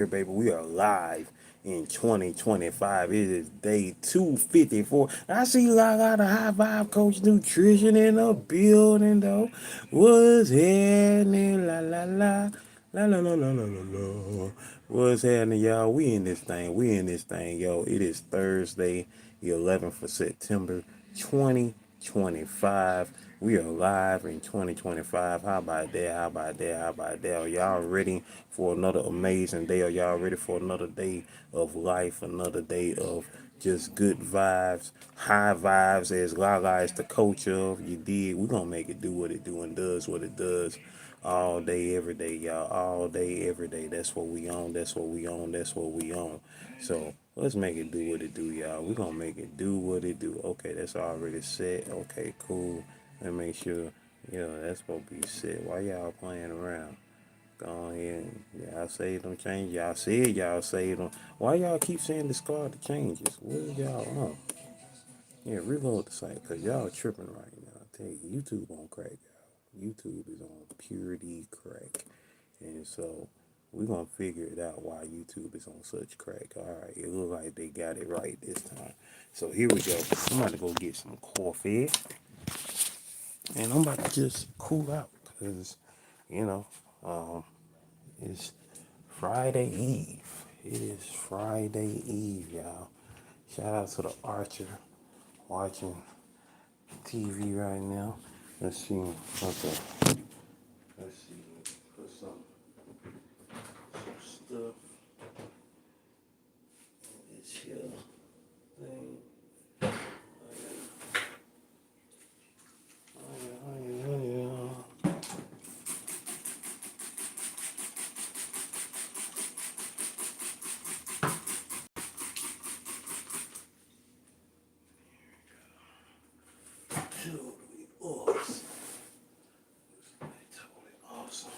baby. We are live in 2025. It is day 254. I see a lot of high vibe coach nutrition in the building, though. What's happening? La la la. La la la la la la la. What's happening, y'all? We in this thing. We in this thing, yo. It is Thursday, the 11th of September, 2025. We are live in 2025. How about that? How about that? How about that? Are y'all ready for another amazing day? Are y'all ready for another day of life? Another day of just good vibes, high vibes, as Lala is the coach of. You did. We're going to make it do what it do and does what it does all day, every day, y'all. All day, every day. That's what we on. That's what we on. That's what we on. So let's make it do what it do, y'all. We're going to make it do what it do. Okay, that's already set. Okay, cool. Let me make sure, that's supposed to be set. Why y'all playing around? Go ahead. Y'all saved them changes. Y'all said y'all saved them. Why y'all keep saying discard the changes? What is y'all on? Yeah, reload the site because y'all tripping right now. I tell you, YouTube on crack, y'all. YouTube is on purity crack. And so we're going to figure it out why YouTube is on such crack. All right, it looks like they got it right this time. So here we go. I'm about to go get some coffee. And I'm about to just cool out because, you know, it's Friday Eve. It is Friday Eve, y'all. Shout out to the Archer watching TV right now. Let's see. Okay. Let's see. Put some stuff in this here thing. Totally awesome. Totally awesome.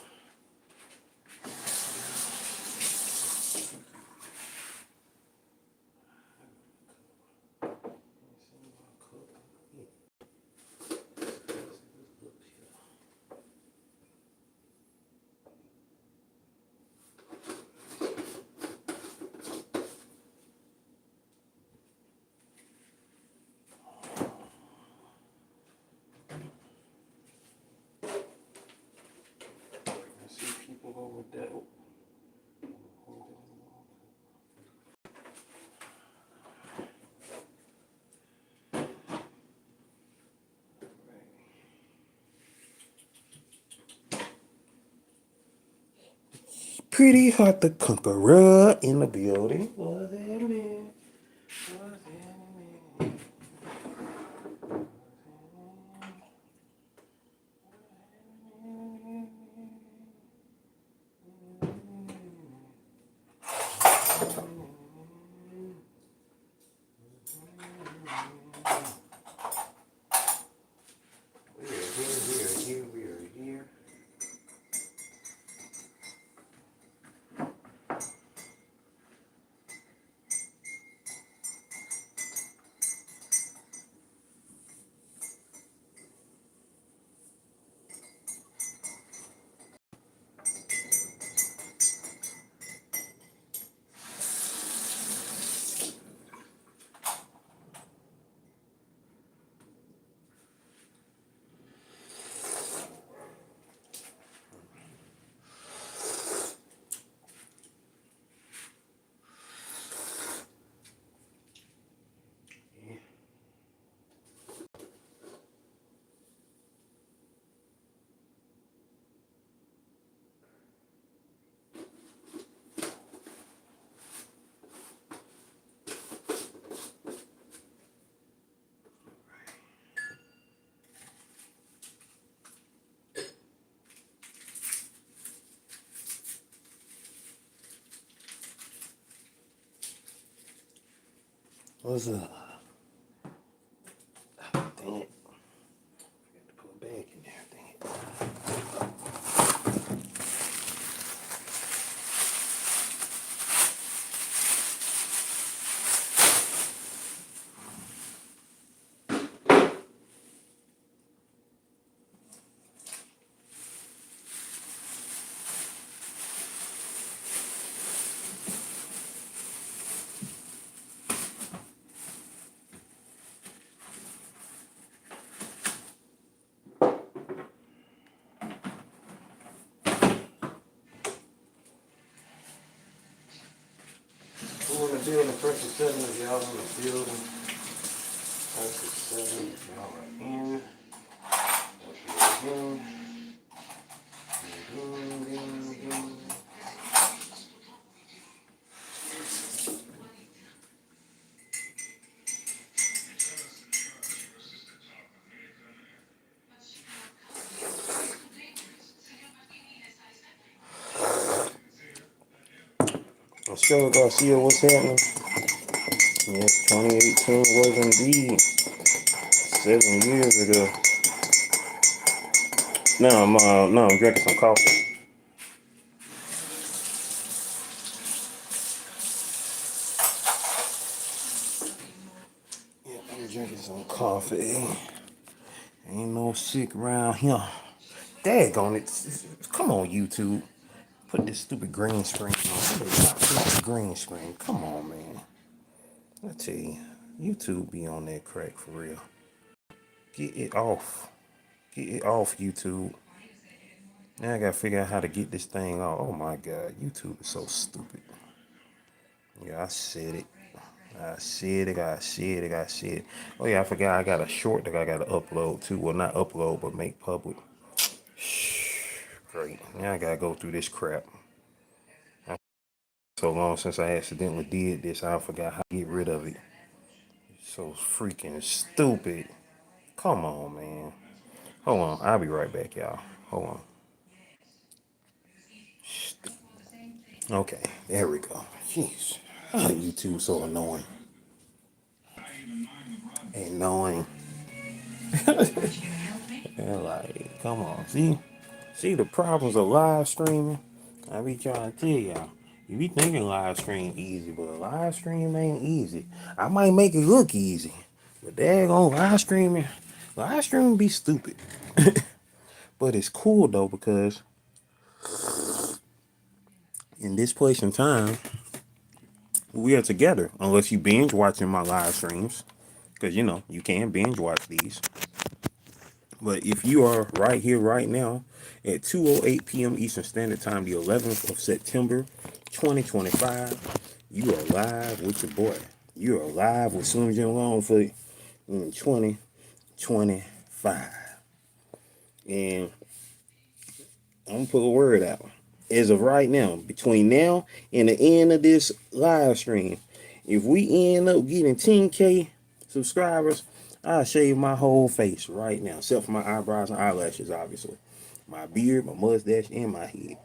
I see people over there. Pretty hot the conqueror in the building. What's happening? What's happening? We are here. What's up? Dang it. Forgot to put a bag in there. Dang it. building, press the 7 if y'all in the building. Press the 7 if y'all are in. Show Garcia, what's happening? Yes, 2018 was indeed 7 years ago. Now I'm drinking some coffee. Yeah, I'm drinking some coffee. Ain't no sick around here. Daggone it! Come on, YouTube. Put this stupid green screen on. Put the green screen. Come on, man. I tell you, YouTube be on that crack for real. Get it off. Get it off, YouTube. Now I gotta figure out how to get this thing off. Oh my God, YouTube is so stupid. Yeah, I said it. I said it. Oh yeah, I forgot I got a short that I gotta upload too. Well, not upload, but make public. Great. Now I gotta go through this crap. So long since I accidentally did this, I forgot how to get rid of it. So freaking stupid. Come on, man. Hold on. I'll be right back, y'all. Hold on. Okay, there we go. Jeez. YouTube so annoying. Annoying. And like, come on. See the problems of live streaming? I be trying to tell y'all. You be thinking live stream easy, but live stream ain't easy. I might make it look easy, but daggone live streaming be stupid. But it's cool though because in this place and time, we are together. Unless you binge watching my live streams, because you know you can binge watch these. But if you are right here, right now, at 2:08 p.m. Eastern Standard Time, the 11th of September, 2025, you are live with your boy. You are live with Slim Jim Longfoot in 2025. And I'm going to put a word out. As of right now, between now and the end of this live stream, if we end up getting 10K subscribers, I'll shave my whole face right now, except for my eyebrows and eyelashes, obviously. My beard, my mustache, and my head.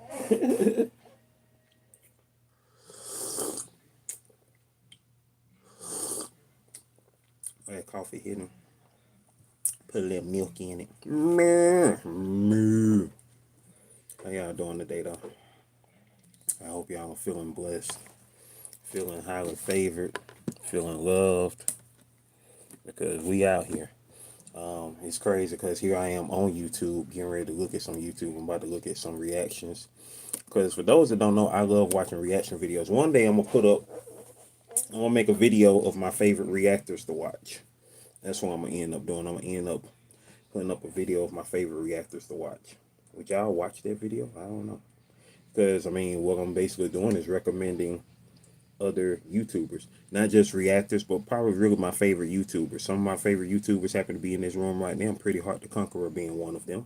That coffee hitting. Put a little milk in it. How y'all doing today, though? I hope y'all are feeling blessed, feeling highly favored, feeling loved, because we out here. It's crazy because here I am on YouTube, getting ready to look at some YouTube. I'm about to look at some reactions. Because for those that don't know, I love watching reaction videos. One day I'm gonna make a video of my favorite reactors to watch. That's what I'm gonna end up doing. I'm gonna end up putting up a video of my favorite reactors to watch. Would y'all watch that video? I don't know. Because I mean, what I'm basically doing is recommending other YouTubers, not just reactors, but probably really my favorite YouTubers. Some of my favorite YouTubers happen to be in this room right now. Pretty Hard to Conqueror being one of them.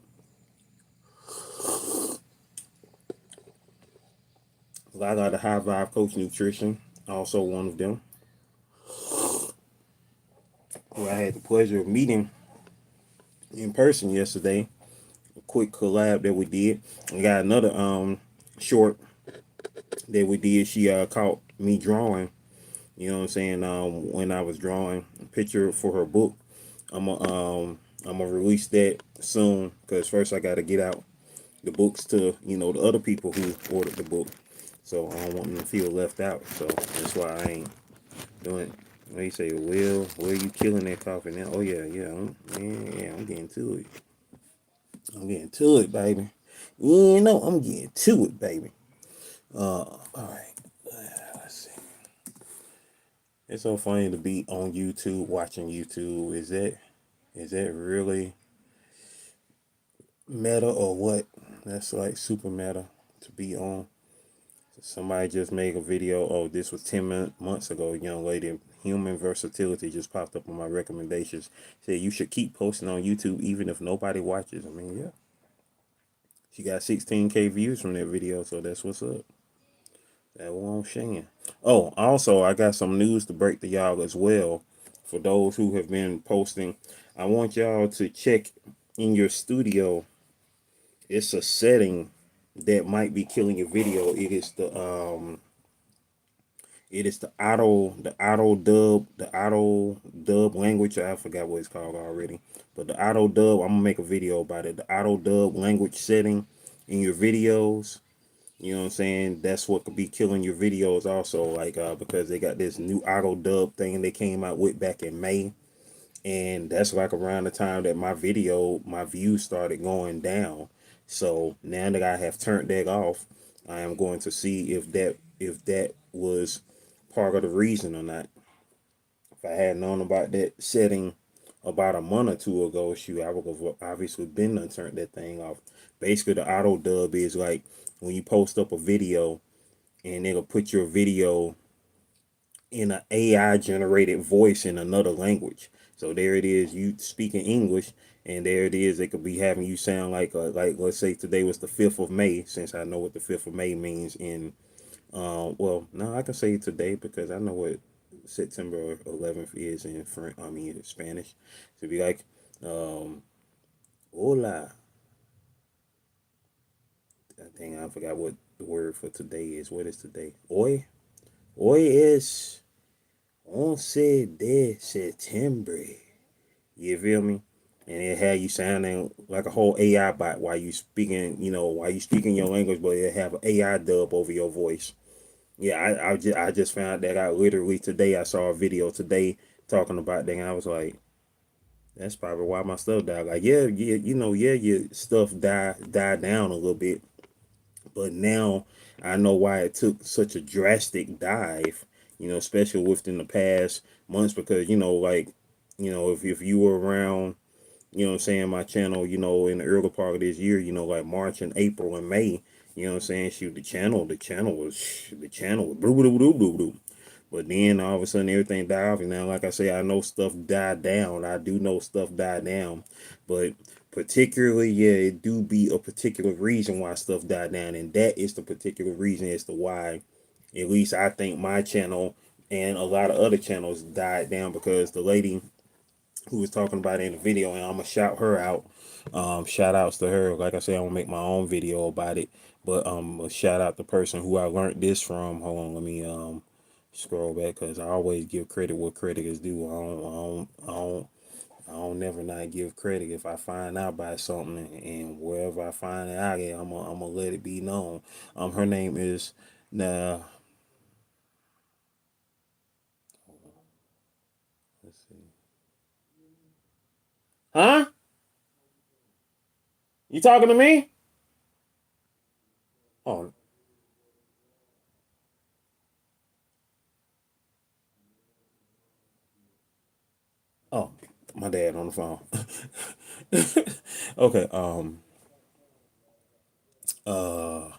Lala the High Vibe Coach Nutrition, also one of them, who I had the pleasure of meeting in person yesterday. A quick collab that we did. We got another short that we did. She caught me drawing. You know what I'm saying? When I was drawing a picture for her book, I'm gonna release that soon because first I got to get out the books to the other people who ordered the book. So I don't want them to feel left out. So that's why I ain't doing it. They say, "Well, where you killing that coffee now?" Oh yeah, I'm getting to it. I'm getting to it, baby. I'm getting to it, baby. All right. Let's see. It's so funny to be on YouTube, watching YouTube. Is that really meta or what? That's like super meta to be on Somebody just made a video. Oh, this was 10 months ago. Young lady, human versatility just popped up on my recommendations. Said you should keep posting on YouTube even if nobody watches. I mean, yeah. She got 16K views from that video, so that's what's up. That what I'm saying. Oh, also, I got some news to break to y'all as well. For those who have been posting, I want y'all to check in your studio. It's a setting that might be killing your video. It is the auto dub language. I forgot what it's called already, but the auto dub. I'm gonna make a video about it. The auto dub language setting in your videos. You know what I'm saying? That's what could be killing your videos also, like because they got this new auto dub thing they came out with back in May, and that's like around the time that my views started going down. So now that I have turned that off, I am going to see if that was part of the reason or not. If I had known about that setting about a month or two ago, shoot, I would have obviously been done turned that thing off. Basically, the auto dub is like when you post up a video and it'll put your video in an AI generated voice in another language. So there it is, you speaking English, and there it is. They could be having you sound like let's say today was the 5th of May, since I know what the 5th of May means in well, no, I can say today because I know what September 11th is in French. I mean, in Spanish. To be like, hola. I think I forgot what the word for today is. What is today? Hoy. Hoy es 11 de septiembre. You feel me? And it had you sounding like a whole AI bot while you speaking, while you speaking your language, but it have an AI dub over your voice. Yeah, I just found that out literally today. I saw a video today talking about that, and I was like, that's probably why my stuff died. Like, yeah, yeah, yeah, your stuff died down a little bit, but now I know why it took such a drastic dive. Especially within the past months, because like, if you were around, what I'm saying, my channel, in the early part of this year, like March and April and May, what I'm saying, shoot, the channel was blue, blue, blue, blue, blue. But then all of a sudden everything died off, and now, like I say, I know stuff died down. I do know stuff died down, but particularly, yeah, it do be a particular reason why stuff died down, and that is the particular reason as to why, at least I think my channel and a lot of other channels died down, because the lady who was talking about it in the video, and I'm gonna shout her out. Shout outs to her. Like I said, I'm gonna make my own video about it. But a shout out the person who I learned this from. Hold on, let me scroll back, because I always give credit what credit is due. I don't never not give credit. If I find out about something, and wherever I find it out at, I'm gonna let it be known. Her name is nah. Let's see. Huh? You talking to me? Oh, oh, my dad on the phone. Okay. Uh.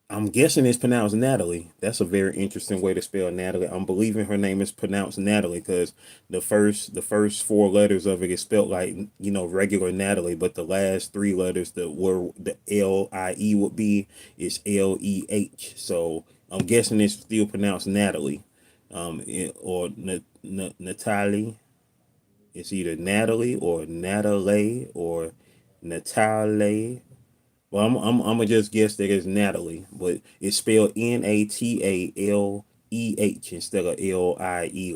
I'm guessing it's pronounced Natalie. That's a very interesting way to spell Natalie. I'm believing her name is pronounced Natalie, because the first four letters of it is spelled like, regular Natalie, but the last three letters, the LIE would be, is LEH. So I'm guessing it's still pronounced Natalie, or Natalie. It's either Natalie or Natalie or Natalie. Well, I'm gonna just guess that it's Natalie, but it's spelled Nataleh instead of LIE,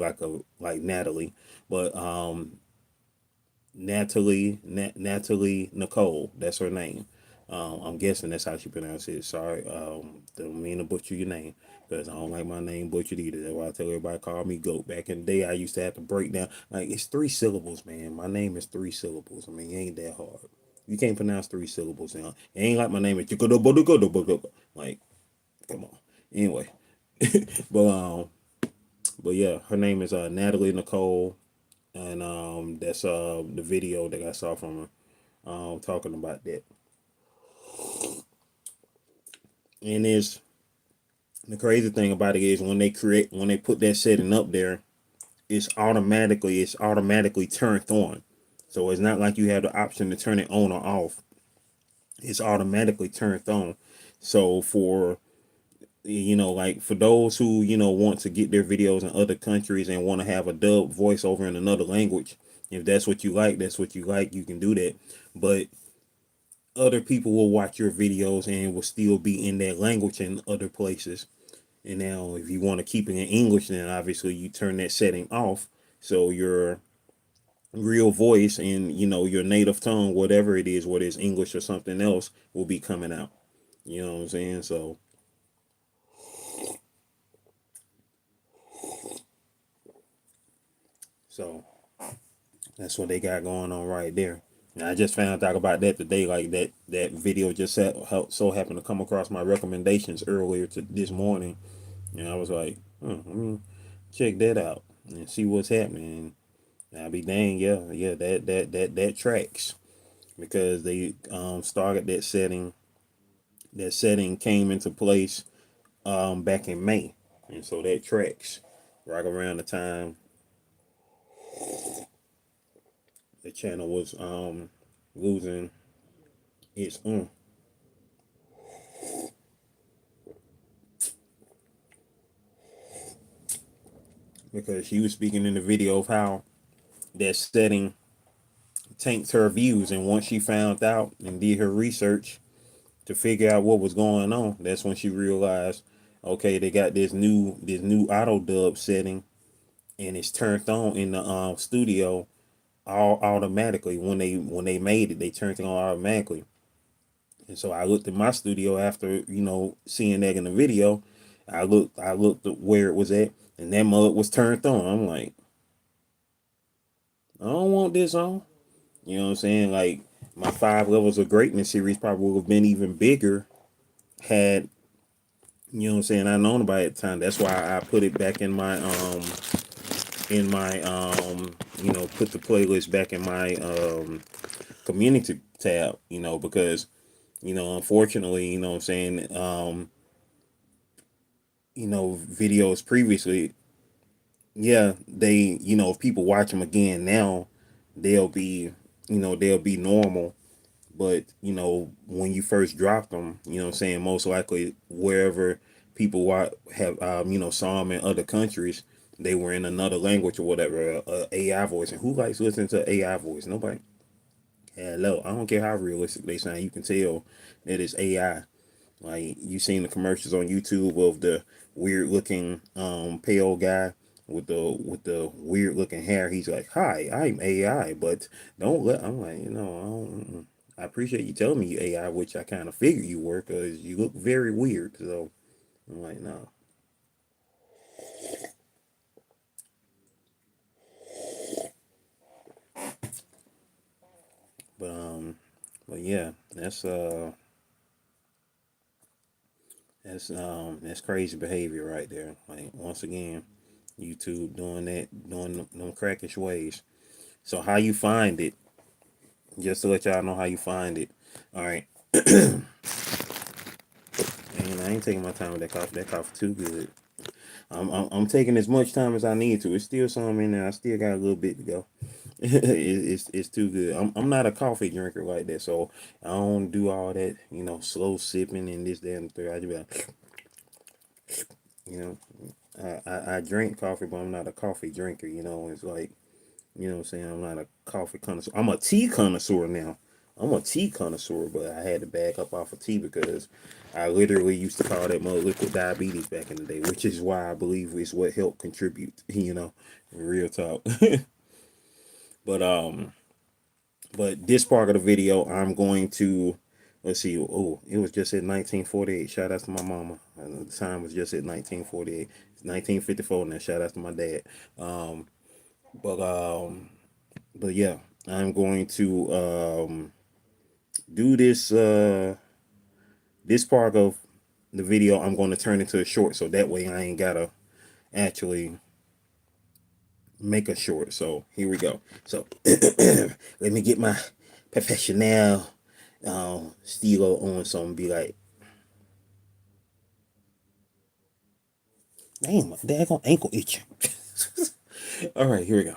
like Natalie. But Natalie Nicole, that's her name. I'm guessing that's how she pronounced it. Sorry, don't mean to butcher your name, because I don't like my name butchered either. That's why I tell everybody call me Goat. Back in the day, I used to have to break down, like, it's three syllables, man. My name is three syllables. I mean, it ain't that hard. You can't pronounce three syllables now. It ain't like my name is like, come on. Anyway, but yeah, her name is Natalie Nicole, and that's the video that I saw from her talking about that. And it's The crazy thing about it is when they put that setting up there, it's automatically turned on. So it's not like you have the option to turn it on or off. It's automatically turned on. So for like for those who want to get their videos in other countries and want to have a dub voiceover in another language, if that's what you like, that's what you like, you can do that. But other people will watch your videos and will still be in that language in other places. And now if you want to keep it in English, then obviously you turn that setting off, so your real voice and your native tongue, whatever it is, whether it's English or something else, will be coming out. You know what I'm saying? So that's what they got going on right there. And I just found out about that today. Like that video just so happened to come across my recommendations earlier to this morning, and I was like, let me check that out and see what's happening. And I'll be dang, yeah, that tracks, because they started that setting. That setting came into place back in May, and so that tracks right around the time the channel was losing its because she was speaking in the video of how that setting tanked her views, and once she found out and did her research to figure out what was going on, that's when she realized, okay, they got this new auto dub setting, and it's turned on in the studio all automatically. When they made it, they turned it on automatically. And so I looked at my studio after seeing that in the video. I looked at where it was at, and that mug was turned on. I'm like, I don't want this on. You know what I'm saying? Like, my 5 levels of greatness series probably would have been even bigger had, you know what I'm saying, I known about it at the time. That's why I put it back in my put the playlist back in my community tab, because unfortunately, you know what I'm saying, videos previously, yeah, they, if people watch them again now, they'll be, they'll be normal. But when you first dropped them, you know what I'm saying, most likely wherever people have saw them in other countries, they were in another language or whatever, AI voice. And who likes listening to AI voice? Nobody. Hello, I don't care how realistic they sound. You can tell that it's AI. Like, you seen the commercials on YouTube of the weird looking pale guy with the weird looking hair. He's like, "Hi, I'm AI, but don't let." I'm like, I don't. I appreciate you telling me you AI, which I kind of figured you were, because you look very weird. So I'm like, no. But but yeah, that's crazy behavior right there. Like, once again, YouTube doing that, doing them crackish ways. So how you find it? Just to let y'all know how you find it. All right. And I ain't taking my time with that coffee. That coffee too good. I'm taking as much time as I need to. It's still some in there. I still got a little bit to go. It's too good. I'm not a coffee drinker like that, so I don't do all that, slow sipping and this, that, and the third. I just be like, you know, I drink coffee, but I'm not a coffee drinker. It's like, what I'm saying, I'm not a coffee connoisseur. I'm a tea connoisseur now. I'm a tea connoisseur, but I had to back up off of tea because I literally used to call that mother liquid diabetes back in the day, which is why I believe it's what helped contribute, real talk. But this part of the video, I'm going to, let's see. Oh, it was just at 1948. Shout out to my mama. The time was just at 1948. It's 1954 now. Shout out to my dad. But yeah, I'm going to do this part of the video. I'm going to turn into a short, so that way I ain't gotta actually make a short. So here we go. So let me get my professional stilo on, so I'm be like, Damn, my daggone ankle itching. All right, here we go.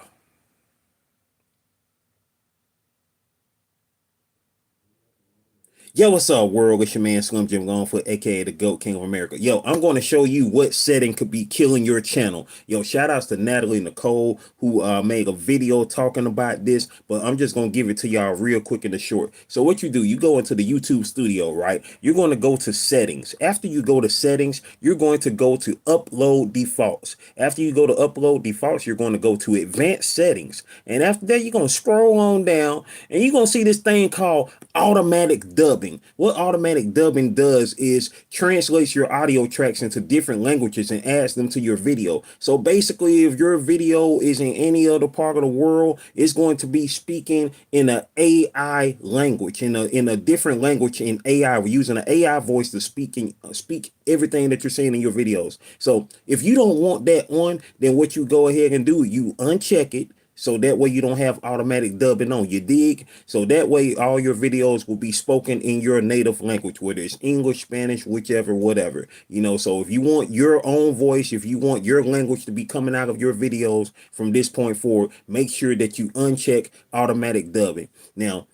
Yo, what's up, world? It's your man Slim Jim Longfoot, aka the GOAT King of America. Yo, I'm going to show you what setting could be killing your channel. Yo, shout outs to Natalie Nicole who made a video talking about this, but I'm just going to give it to y'all real quick in the short. So what you do, you go into the YouTube studio, right? You're going to go to settings. After you go to settings, you're going to go to upload defaults. After you go to upload defaults, you're going to go to advanced settings. And after that, you're going to scroll on down and you're going to see this thing called automatic dubbing. What automatic dubbing does is translates your audio tracks into different languages and adds them to your video. So basically, if your video is in any other part of the world, it's going to be speaking in an AI language, in a different language in AI. We're using an AI voice to speak everything that you're saying in your videos. So if you don't want that on, then what you go ahead and do, you uncheck it. So that way you don't have automatic dubbing on, you dig? So that way all your videos will be spoken in your native language, whether it's English, Spanish, whichever, whatever. You know, so if you want your own voice, if you want your language to be coming out of your videos from this point forward, make sure that you uncheck automatic dubbing. Now,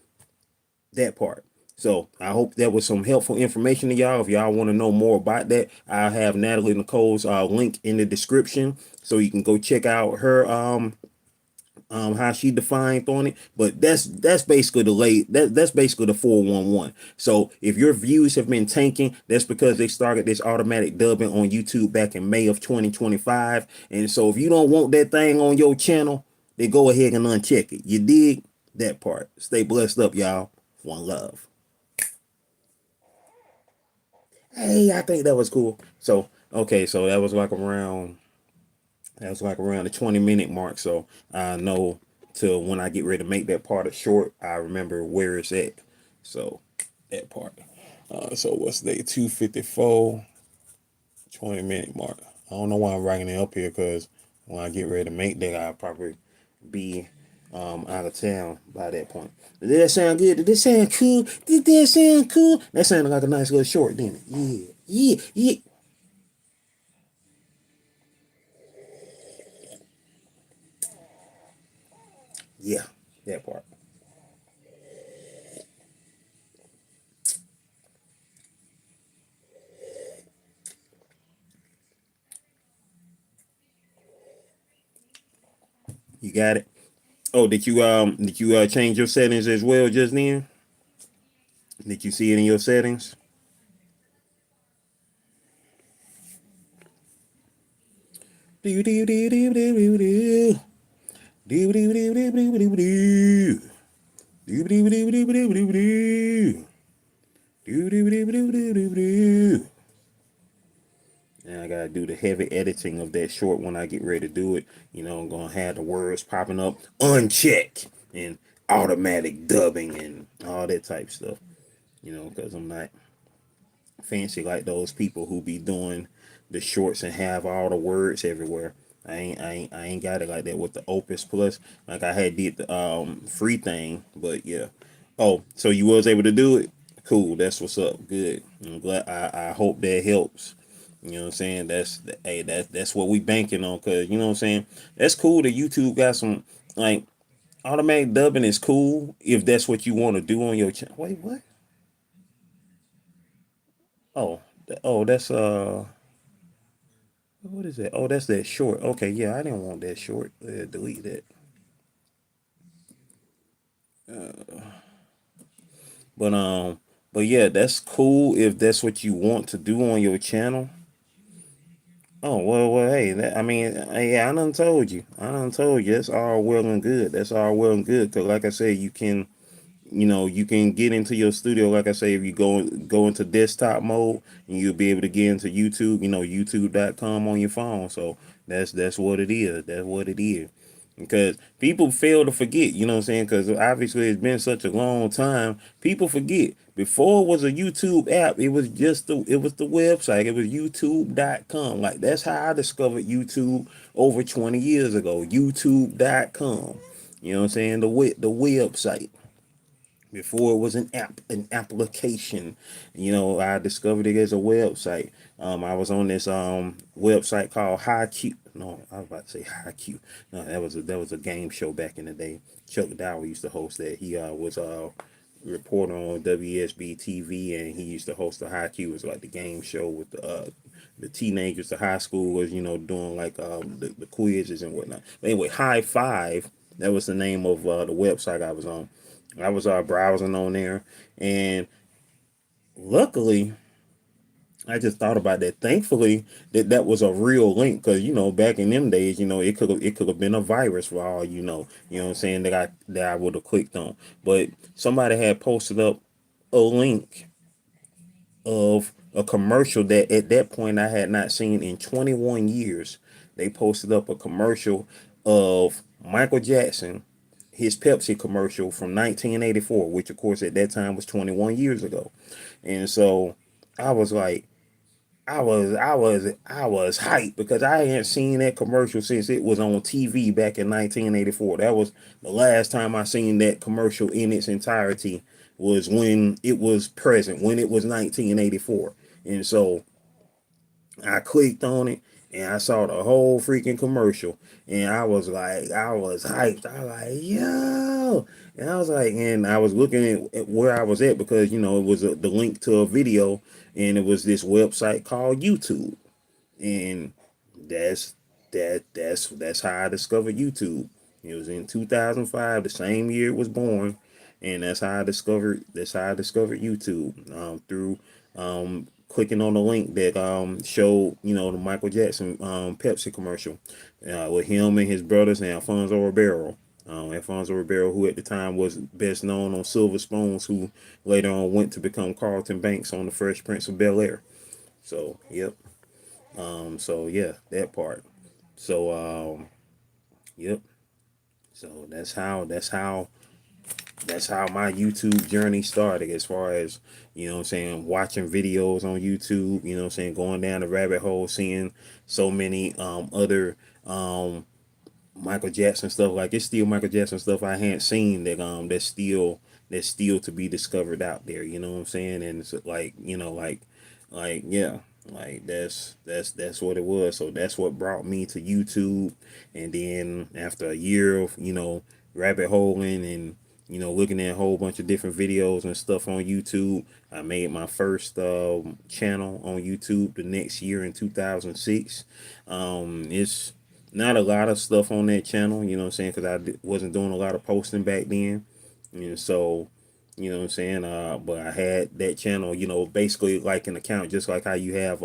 that part. So I hope that was some helpful information to y'all. If y'all want to know more about that, I'll have Natalie Nicole's link in the description so you can go check out her how she defined on it, but that's basically the that's basically the 411. So if your views have been tanking, that's because they started this automatic dubbing on YouTube back in May of 2025. And so if you don't want that thing on your channel, then go ahead and uncheck it. You dig? That part. Stay blessed up, y'all. One love. Hey, I think that was cool. So okay, so that was like around the 20-minute mark. So I know till when I get ready to make that part a short, I remember where it's at. So that part. So what's day 254, 20-minute mark. I don't know why I'm writing it up here because when I get ready to make that, I'll probably be out of town by that point. Did that sound good? Did that sound cool? Did that sound cool? That sounded like a nice little short, didn't it? Yeah, yeah, yeah. Yeah, that part. You got it. Oh, did you change your settings as well just then? Did you see it in your settings? Do do do do do do do. Do do do do do do do. Do do do do do do do. Do do do do do do do. And I gotta do the heavy editing of that short when I get ready to do it. You know, I'm gonna have the words popping up unchecked and automatic dubbing and all that type stuff. You know, because I'm not fancy like those people who be doing the shorts and have all the words everywhere. I ain't got it like that with the Opus Plus. Like I had did the free thing, but yeah. Oh, so you was able to do it? Cool, that's what's up. Good. I'm glad I hope that helps. You know what I'm saying? Hey, that's what we banking on, cause you know what I'm saying? That's cool that YouTube got some like automatic dubbing is cool if that's what you want to do on your channel. Wait, what? Oh, that's what is that? Oh, that's that short. Okay, yeah, I didn't want that short. Delete that. But but yeah, that's cool if that's what you want to do on your channel. Oh well, hey, I mean, yeah, I done told you. I done told you. That's all well and good. That's all well and good. Cause like I said, you can get into your studio. Like I say, if you go into desktop mode, and you'll be able to get into YouTube. You know, YouTube.com on your phone. So that's what it is. That's what it is. Because people fail to forget, you know what I'm saying? Because obviously it's been such a long time. People forget. Before it was a YouTube app, it was the website. It was YouTube.com. Like that's how I discovered YouTube over 20 years ago. YouTube.com. You know what I'm saying? The website. before it was an application. I discovered it as a website. I was on this website called High Q. No, I was about to say High Q. No, that was a game show back in the day. Chuck Dower used to host that. He was reporter on WSB TV, and he used to host the High Q. It was like the game show with the teenagers, the high schoolers, doing like the quizzes and whatnot. But anyway, High Five. That was the name of the website I was on. I was browsing on there, and luckily, I just thought about that. Thankfully, that was a real link, because back in them days, it could have been a virus for all you know. You know what I'm saying, that I would have clicked on, but somebody had posted up a link of a commercial that at that point I had not seen in 21 years. They posted up a commercial of Michael Jackson, his Pepsi commercial from 1984, which of course at that time was 21 years ago. And so I was like, I was hyped, because I hadn't seen that commercial since it was on TV back in 1984. That was the last time I seen that commercial in its entirety, was when it was present, when it was 1984. And so I clicked on it, and I saw the whole freaking commercial, and I was like, I was hyped. I was like, yo. And I was like, and I was looking at where I was at, because it was the link to a video, and it was this website called YouTube. And that's that's how I discovered YouTube. It was in 2005, the same year it was born, and that's how I discovered YouTube, through clicking on the link that showed the Michael Jackson Pepsi commercial, with him and his brothers and Alfonso Ribeiro. Alfonso Ribeiro, who at the time was best known on Silver Spoons, who later on went to become Carlton Banks on the Fresh Prince of Bel-Air. So, yep. So yeah, that part. So yep. So that's how my YouTube journey started, as far as, what I'm saying, watching videos on YouTube, what I'm saying, going down the rabbit hole, seeing so many other Michael Jackson stuff. Like, it's still Michael Jackson stuff I hadn't seen, that's still to be discovered out there. You know what I'm saying? And it's like, yeah, like that's what it was. So that's what brought me to YouTube. And then after a year of rabbit holing, and looking at a whole bunch of different videos and stuff on YouTube, I made my first channel on YouTube the next year in 2006. It's not a lot of stuff on that channel, you know what I'm saying, because wasn't doing a lot of posting back then. And so, what I'm saying, but I had that channel, basically like an account, just like how you have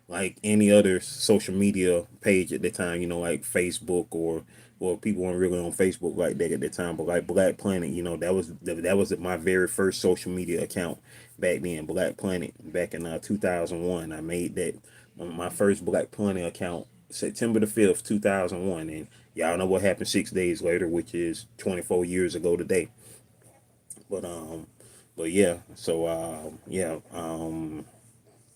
like any other social media page at the time, like Facebook, or people weren't really on Facebook like that at the time, but like Black Planet, that was my very first social media account back then, Black Planet, back in 2001. I made that my first Black Planet account September the 5th, 2001, and y'all know what happened 6 days later, which is 24 years ago today. But yeah, so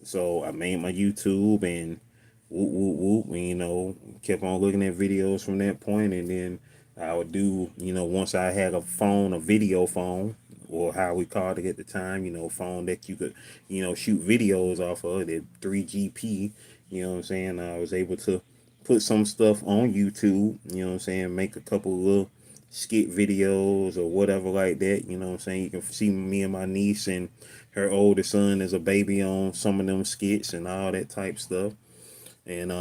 so I made my YouTube, and whoop whoop whoop, and kept on looking at videos from that point. And then I would do, once I had a phone, a video phone, or how we called it at the time, phone that you could, shoot videos off of, the 3GP. You know what I'm saying? I was able to put some stuff on YouTube. You know what I'm saying? Make a couple of little skit videos or whatever like that. You know what I'm saying? You can see me and my niece and her oldest son as a baby on some of them skits and all that type stuff. And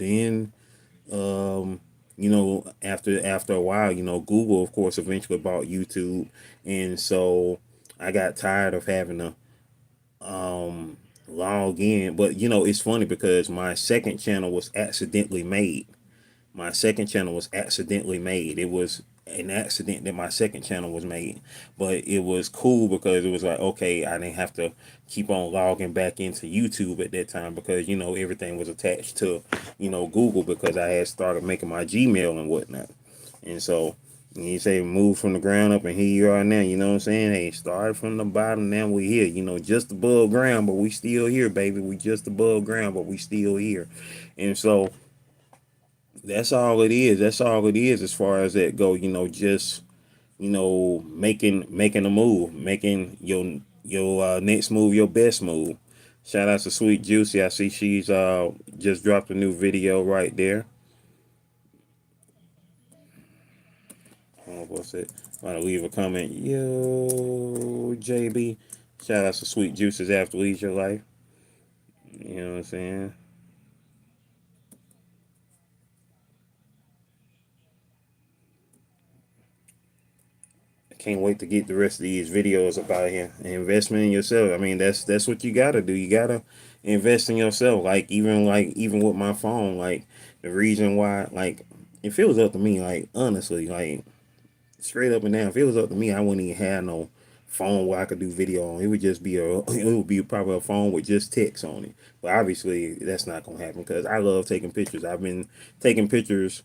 then after a while, Google of course eventually bought YouTube, and so I got tired of having to log in. But it's funny, because my second channel was accidentally made. It was an accident that my second channel was made, but it was cool, because it was like, okay, I didn't have to keep on logging back into YouTube at that time, because everything was attached to Google, because I had started making my Gmail and whatnot. And so you say move from the ground up, and here you are now. You know what I'm saying? Hey, started from the bottom, now we here. Just above ground, but we still here, baby. We just above ground, but we still here. And so That's all it is. That's all it is as far as that go. Just making a move, making your next move your best move. Shout out to Sweet Juicy. I see she's just dropped a new video right there. What's it? Want to leave a comment? Yo, JB. Shout out to Sweet Juices after Leisure Life. You know what I'm saying? Can't wait to get the rest of these videos about here. Investment in yourself. I mean, that's what you gotta do. You gotta invest in yourself. Like even with my phone, like the reason why, like if it was up to me, like honestly, like straight up and down, if it was up to me, I wouldn't even have no phone where I could do video on. It would just be it would be probably a phone with just text on it. But obviously, that's not gonna happen because I love taking pictures. I've been taking pictures,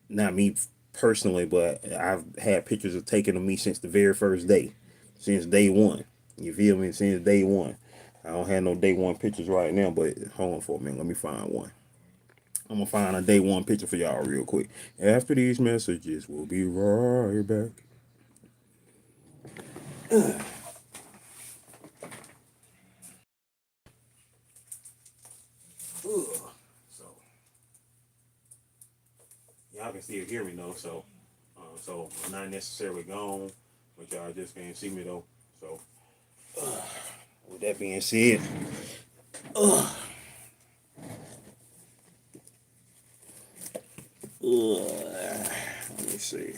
not me personally, but I've had pictures of taking of me since the very first day, since day one. You feel me? Since day one. I don't have no day one pictures right now, but hold on for a minute. Let me find one. I'm gonna find a day one picture for y'all real quick. After these messages, we'll be right back. So y'all can still hear me though. So I'm not necessarily gone, but y'all just can't see me though. So with that being said, let me see.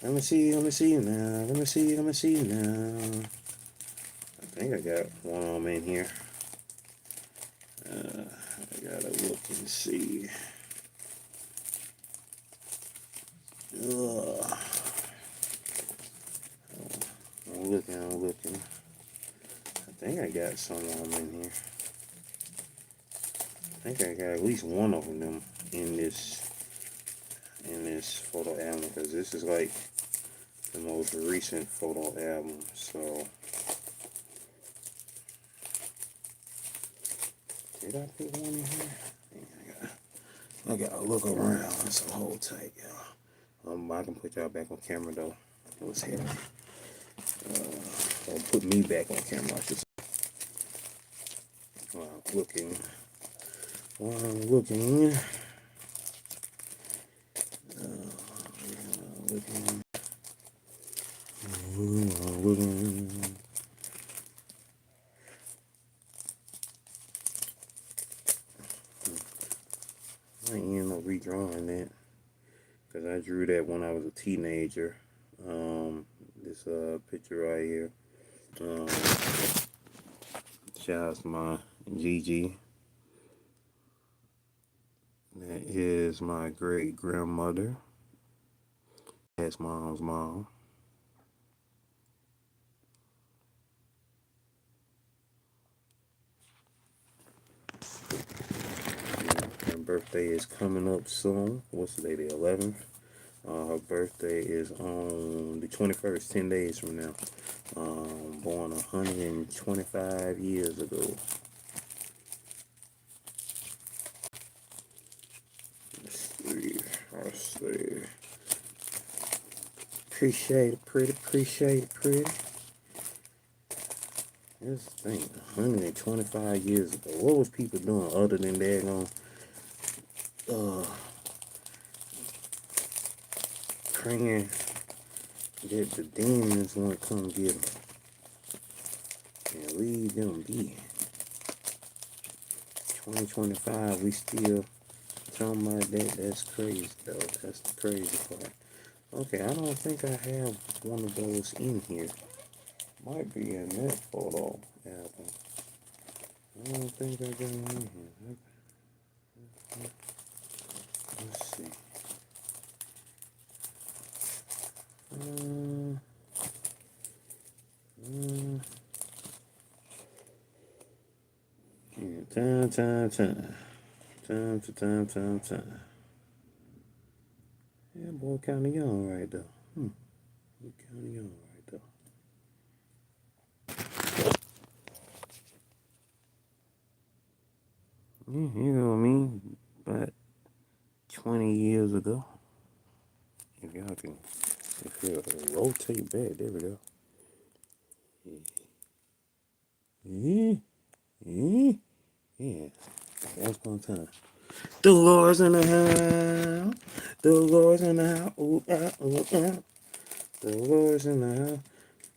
Let me see now. Let me see now. I think I got one of them in here. I gotta look and see. I'm looking. I think I got some of them in here. I think I got at least one of them in this photo album because this is like the most recent photo album. So did I put one in here? I gotta look around. So hold tight, y'all. I can put y'all back on camera though. What's happening? Or put me back on camera. I should say. While I'm looking. Looking. I ain't end up redrawing that because I drew that when I was a teenager. This picture right here. Um, Shout out to my Gigi. That is my great grandmother. That's mom's mom. Her birthday is coming up soon. What's the day? The 11th. Her birthday is on the 21st, 10 days from now. Born 125 years ago. Let's see. Appreciate it, pretty. Appreciate it, pretty. This thing, 125 years ago. What was people doing other than that? Praying that the demons want to come get them and leave them be. 2025, we still talking about that. That's crazy, though. That's the crazy part. Okay, I don't think I have one of those in here. Might be in that photo album. I don't think I got one in here. Let's see. Yeah, time. Time. Yeah, boy, kind of young right though. You kind of young right though. Yeah, you know what I mean? But 20 years ago. If y'all can, if you rotate back, there we go. Yeah, yeah, yeah. Once upon a time. The Lord's in the house. The Lord's in the house. Ooh, ah, ooh, ah. The Lord's in the house.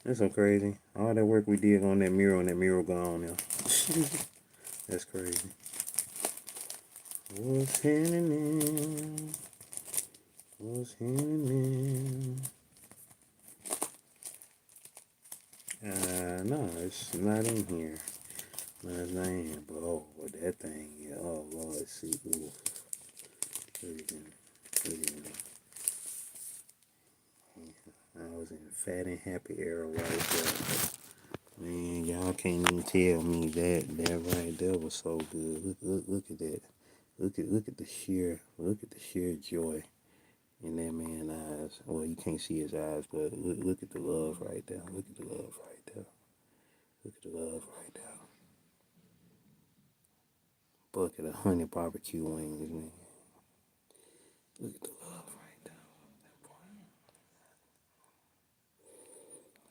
That's so crazy. All that work we did on that mural gone now. That's crazy. What's happening? What's happening? No, it's not in here. No, it's not in here. But oh, that thing, yeah. Oh Lord, let's see. Ooh. Look at that. Look at that. I was in fat and happy era right there. Man, y'all can't even tell me that right there was so good. Look at that. Look at the sheer joy in that man's eyes. Well, you can't see his eyes, but look at the love right there. Look at the love right there. Look at the love right there. Bucket of honey barbecue wings, man. Look at the love right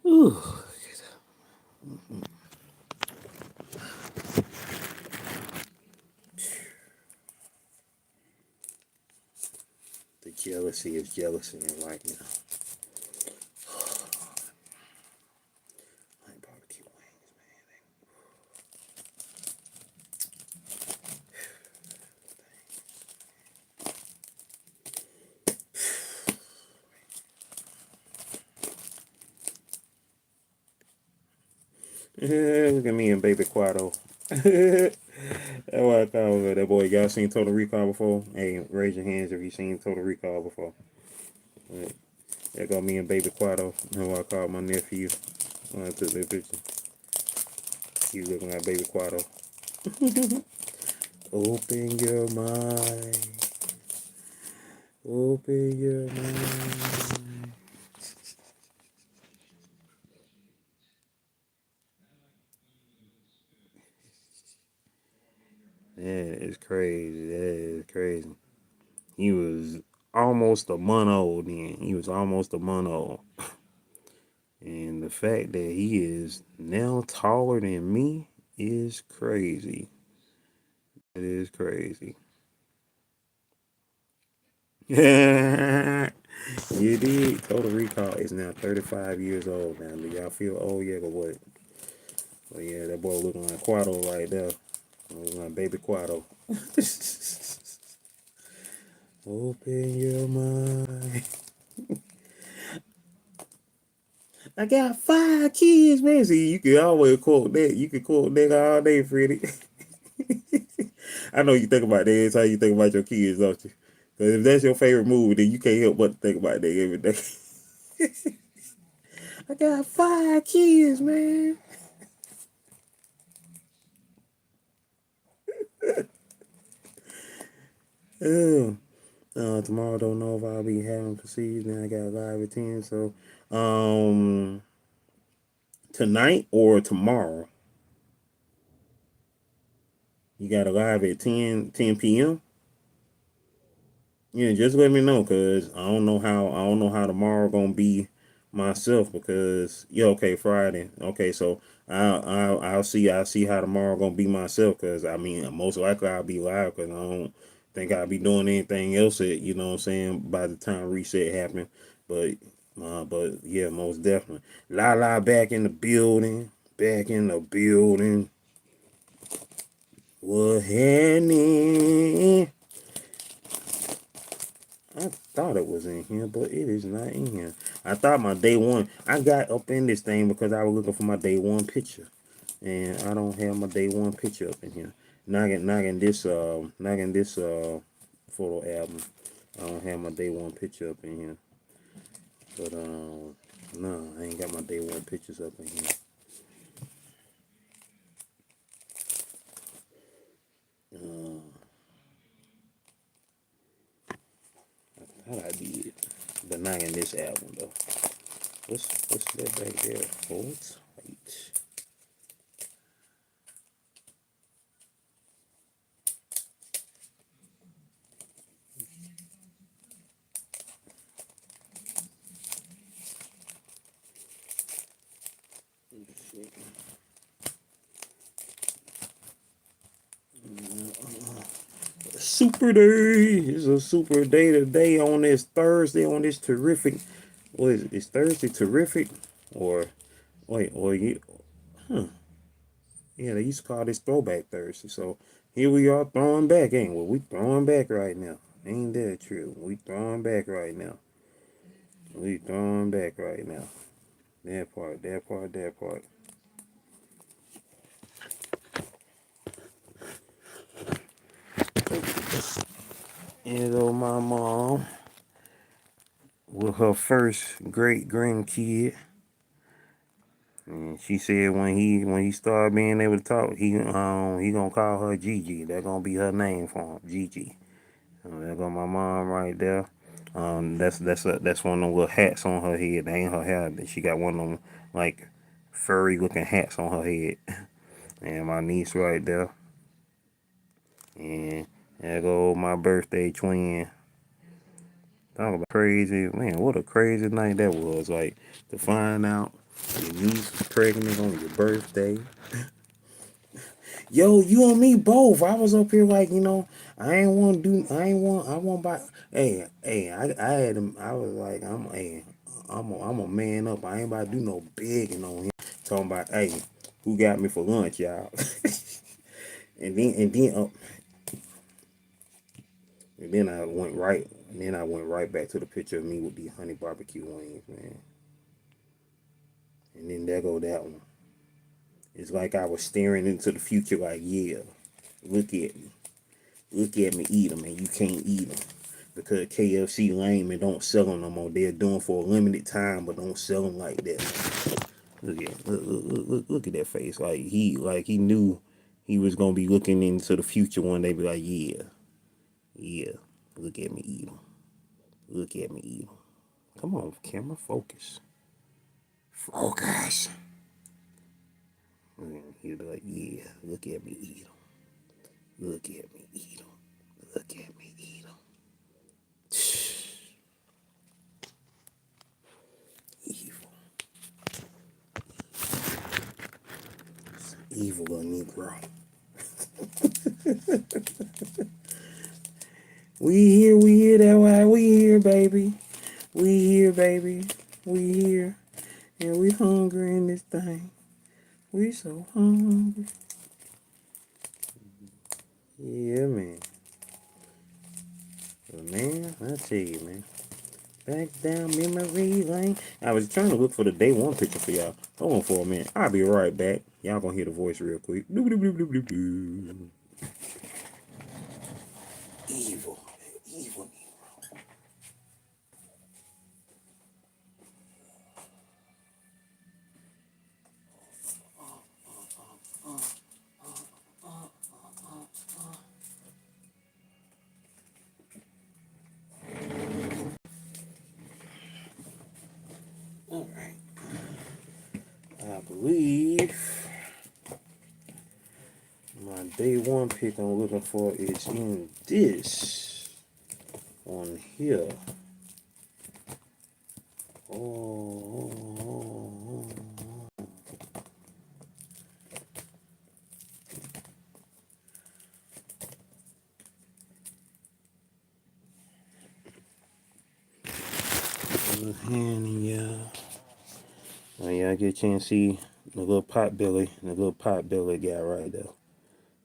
there. Ooh. The jealousy is jealousy right now. Honey barbecue wings, man. Look at me and Baby Quado. That's what I call that boy. Y'all seen Total Recall before? Hey, raise your hands if you seen Total Recall before. That got me and Baby Quado. That's what I call my nephew. When I took that picture. He looking like Baby Quado. Open your mind. Open your mind. That is crazy. That is crazy. He was almost a month old then. He was almost a month old. And the fact that he is now taller than me is crazy. It is crazy. You did. Total Recall is now 35 years old now. Do y'all feel old yet or what? But yeah, that boy looking like Quado right there. Looking like Baby Quado. Open your mind. I got 5 kids, man. See, you can always quote that. You can quote that all day, Freddie. I know you think about that. That's how you think about your kids, don't you? Because if that's your favorite movie, then you can't help but to think about that every day. I got 5 kids, man. Tomorrow don't know if I'll be having proceeds. Then I got live at 10. So, tonight or tomorrow, you got a live at 10 p.m. Yeah, just let me know, cause I don't know how tomorrow gonna be myself, because yeah, okay, Friday, okay, so I'll see how tomorrow gonna be myself, cause I mean most likely I'll be live, cause I don't think I'll be doing anything else at, you know what I'm saying, by the time reset happen, but yeah, most definitely. La back in the building, What happening? I thought it was in here, but it is not in here. I thought my day one. I got up in this thing because I was looking for my day one picture, and I don't have my day one picture up in here. Knocking this photo album. I don't have my day one picture up in here. But no, I ain't got my day one pictures up in here. I thought I did, but not in this album though. What's that back there? Hold tight. super day. It's a super day today on this Thursday, on this terrific. What is it? It's Thursday terrific? Or, wait, or you, yeah, they used to call this Throwback Thursday. So here we are throwing back, ain't we? We throwing back right now. Ain't that true? We throwing back right now. We throwing back right now. That part, that part, that part. And though my mom, with her first great grandkid, and she said when he started being able to talk, he gonna call her Gigi. That gonna be her name for him, Gigi. So there go my mom right there. That's one of them little hats on her head. That ain't her hair. She got one of them like furry looking hats on her head. And my niece right there. And there go my birthday twin. Talk about crazy, man, what a crazy night that was. Like, to find out your niece was pregnant on your birthday. Yo, you and me both. I was up here like, I want buy, I had him, I was like, I'm a man up. I ain't about to do no begging on him. Talking about, hey, who got me for lunch, y'all? and then, and then, uh, and then I went right back to the picture of me with the honey barbecue wings, man. And then there go that one. It's like I was staring into the future, like, yeah, look at me. Look at me eat them, and you can't eat them. Because KFC lame and don't sell them no more. They're doing for a limited time, but don't sell them like that. Look at that face. Like he knew he was gonna be looking into the future one day. Be like, yeah. Look at me eat them. Look at me eat them. Come on, camera, focus. Focus. And he'd be like, yeah. Look at me eat them. Look at me eat them. Look at me eat them. Evil. Evil Negro. We here, that why we here, baby. We here, baby. We here. And we hungry in this thing. We so hungry. Yeah, man. But man, I tell you, man. Back down memory lane. I was trying to look for the day one picture for y'all. Hold on for a minute. I'll be right back. Y'all gonna hear the voice real quick. Evil. Evil. Alright. I believe my day one pick I'm looking for is in this one here. Oh. And yeah. Now y'all get a chance to see the little pot belly guy right there.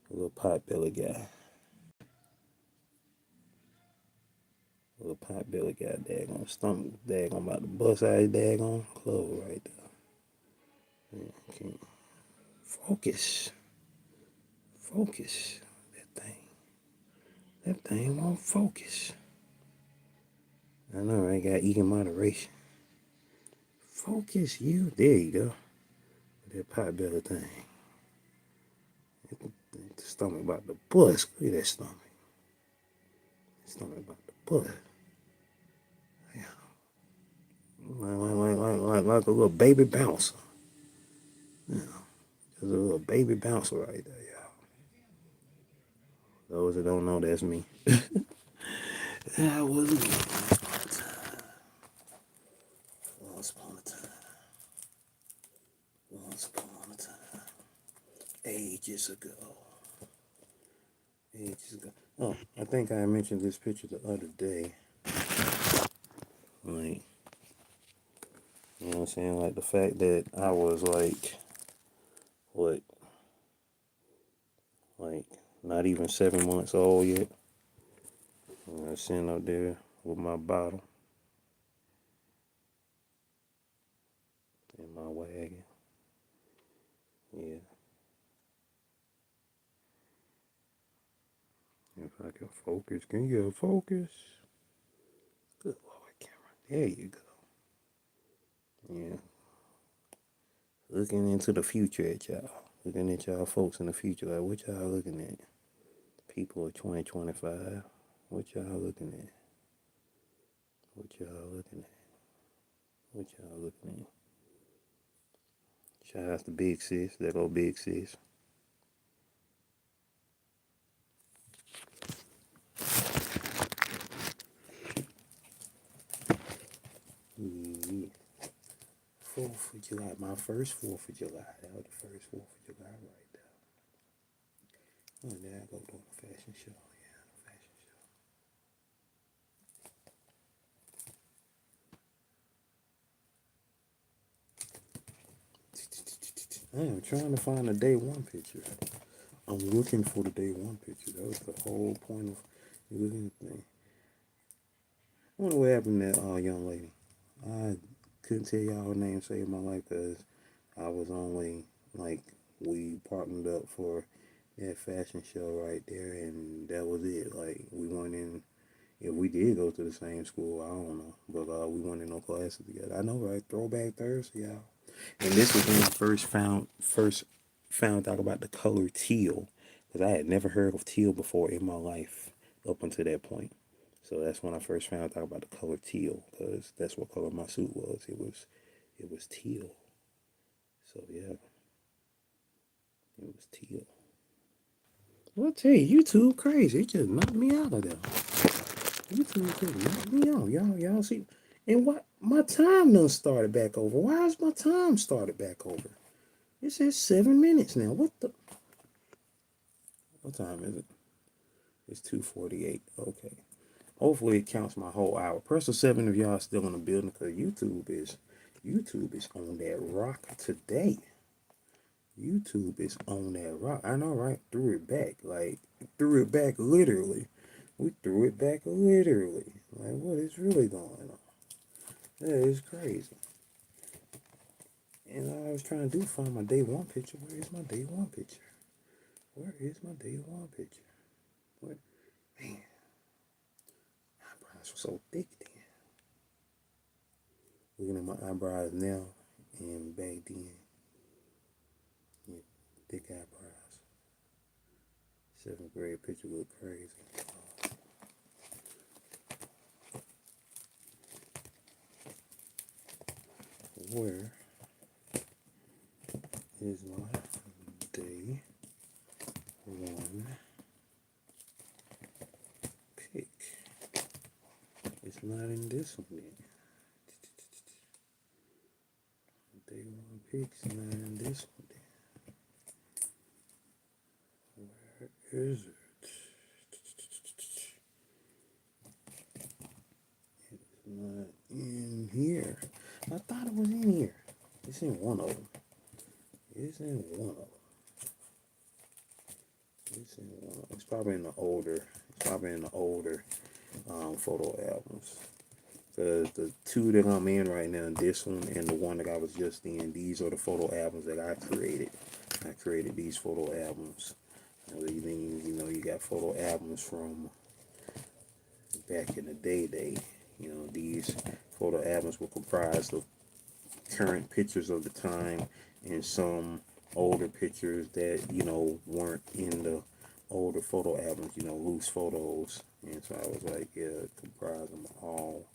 The little pot belly guy. The little pot belly guy, daggone stomach, daggone about to bust out his daggone clothes right there. Yeah, okay. Focus. Focus. That thing won't focus. I know, right? Got to eat in moderation. Focus, you. There you go. That pot belly thing. The stomach about to bust. Look at that stomach. Stomach about to bust. Yeah. Like a little baby bouncer. Yeah. Just a little baby bouncer right there, y'all. Those that don't know, that's me. That was once upon a time. Once upon a time. Ages ago. Yeah, just go. Oh, I think I mentioned this picture the other day. Like, you know what I'm saying? Like the fact that I was like, what, like not even 7 months old yet. And I was sitting up there with my bottle in my wagon. Yeah. If I can focus, can you focus? Good Lord, camera. There you go. Yeah. Looking into the future at y'all. Looking at y'all folks in the future. Like, what y'all looking at? People of 2025. What y'all looking at? What y'all looking at? What y'all looking at? Shout out to Big Sis. There go Big Sis. Yeah. 4th of July. My first 4th of July. That was the first 4th of July right there. Oh, there I go doing a fashion show. Yeah, fashion show. I am trying to find a day one picture. I'm looking for the day one picture. That was the whole point of looking at the thing. I wonder what happened to that young lady. I couldn't tell y'all her name, saved my life, because I was only, like, we partnered up for that fashion show right there, and that was it. Like, we weren't in, if we did go to the same school, I don't know, but we weren't in no classes together. I know, right? Throwback Thursday, y'all. And this was when I first found out about the color teal, because I had never heard of teal before in my life up until that point. So that's when I first found out about the color teal, because that's what color my suit was. It was teal. So yeah, it was teal. I'll tell you, YouTube crazy. It just knocked me out of there. YouTube just knocked me out. Y'all see? And what? My time done started back over. Why is my time started back over? It says 7 minutes now. What the? What time is it? It's 2:48. Okay. Hopefully it counts my whole hour. Press a 7 if y'all still in the building, because YouTube is on that rock today. YouTube is on that rock. I know, right? Threw it back. Like, threw it back literally. We threw it back literally. Like, what is really going on? That is crazy. And all I was trying to do, find my day one picture. Where is my day one picture? Where is my day one picture? What? Man, eyebrows were so thick then. Looking at my eyebrows now and back then. Yeah, thick eyebrows. 7th grade picture looked crazy. Where is my day one pick? It's not in this one yet. Day one pick's not in this one yet. Where is it? It's not in here. I thought it was in here. It's in one of them. It's in one of them. It's in one of them. It's probably in the older. It's probably in the older photo albums. The two that I'm in right now, this one and the one that I was just in, these are the photo albums that I created. I created these photo albums. Then, you got photo albums from back in the day. These photo albums were comprised of current pictures of the time and some older pictures that, weren't in the older photo albums, loose photos. And so I was like, yeah, comprise them all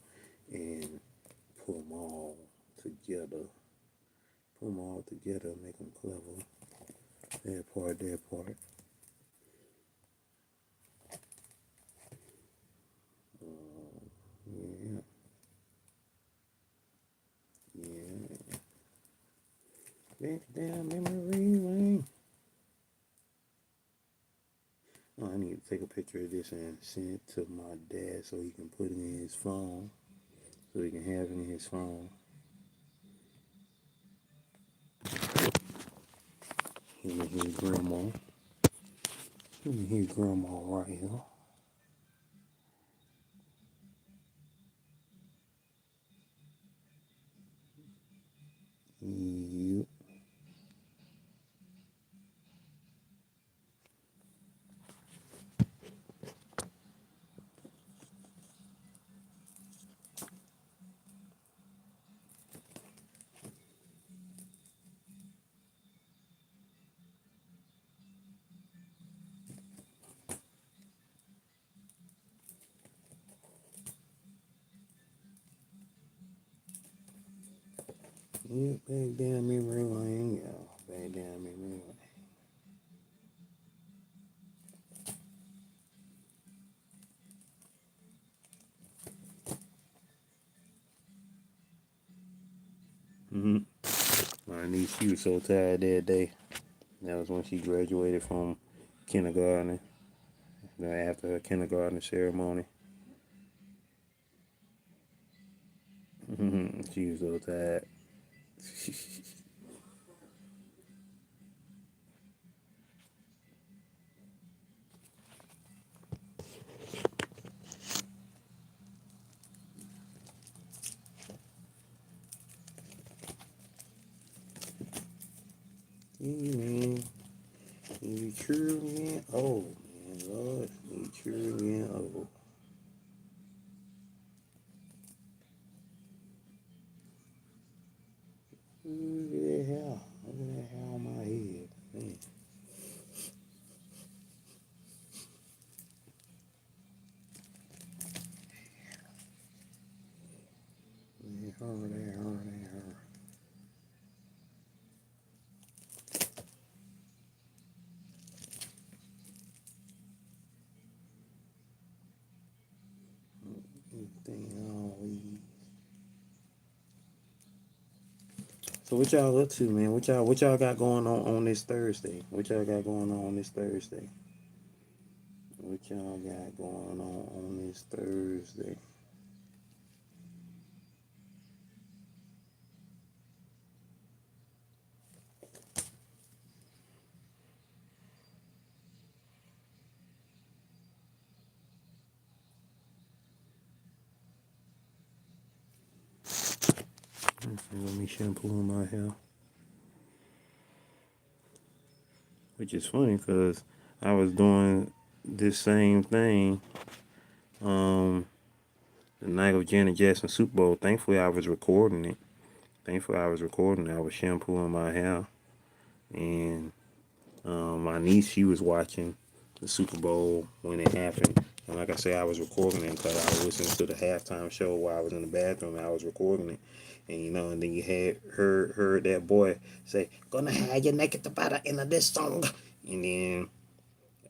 and put them all together. Put them all together, make them clever. That part, that part. Yeah. Yeah. Back down memory lane. Oh, I need to take a picture of this and send it to my dad so he can put it in his phone. So he can have it in his phone. Him and his grandma. Him and his grandma right here. Yep. Yep, back down memory lane, y'all. Back down memory lane. My niece, she was so tired that day. That was when she graduated from kindergarten. After her kindergarten ceremony. She was so tired. Yeah, man. You true man. Oh, man, Lord. You true man. Oh. Look at that hair. Look at that hair on my head. Man. That hurt. So what y'all up to, man? What y'all got going on this Thursday? What y'all got going on this Thursday? What y'all got going on this Thursday? Let me shampoo my hair. Which is funny because I was doing this same thing the night of Janet Jackson Super Bowl. Thankfully, I was recording it. I was shampooing my hair. And my niece, she was watching the Super Bowl when it happened. And like I said, I was recording it because I was listening to the halftime show while I was in the bathroom. And I was recording it. And and then you had heard that boy say, "Gonna have you naked about the end of this song." And then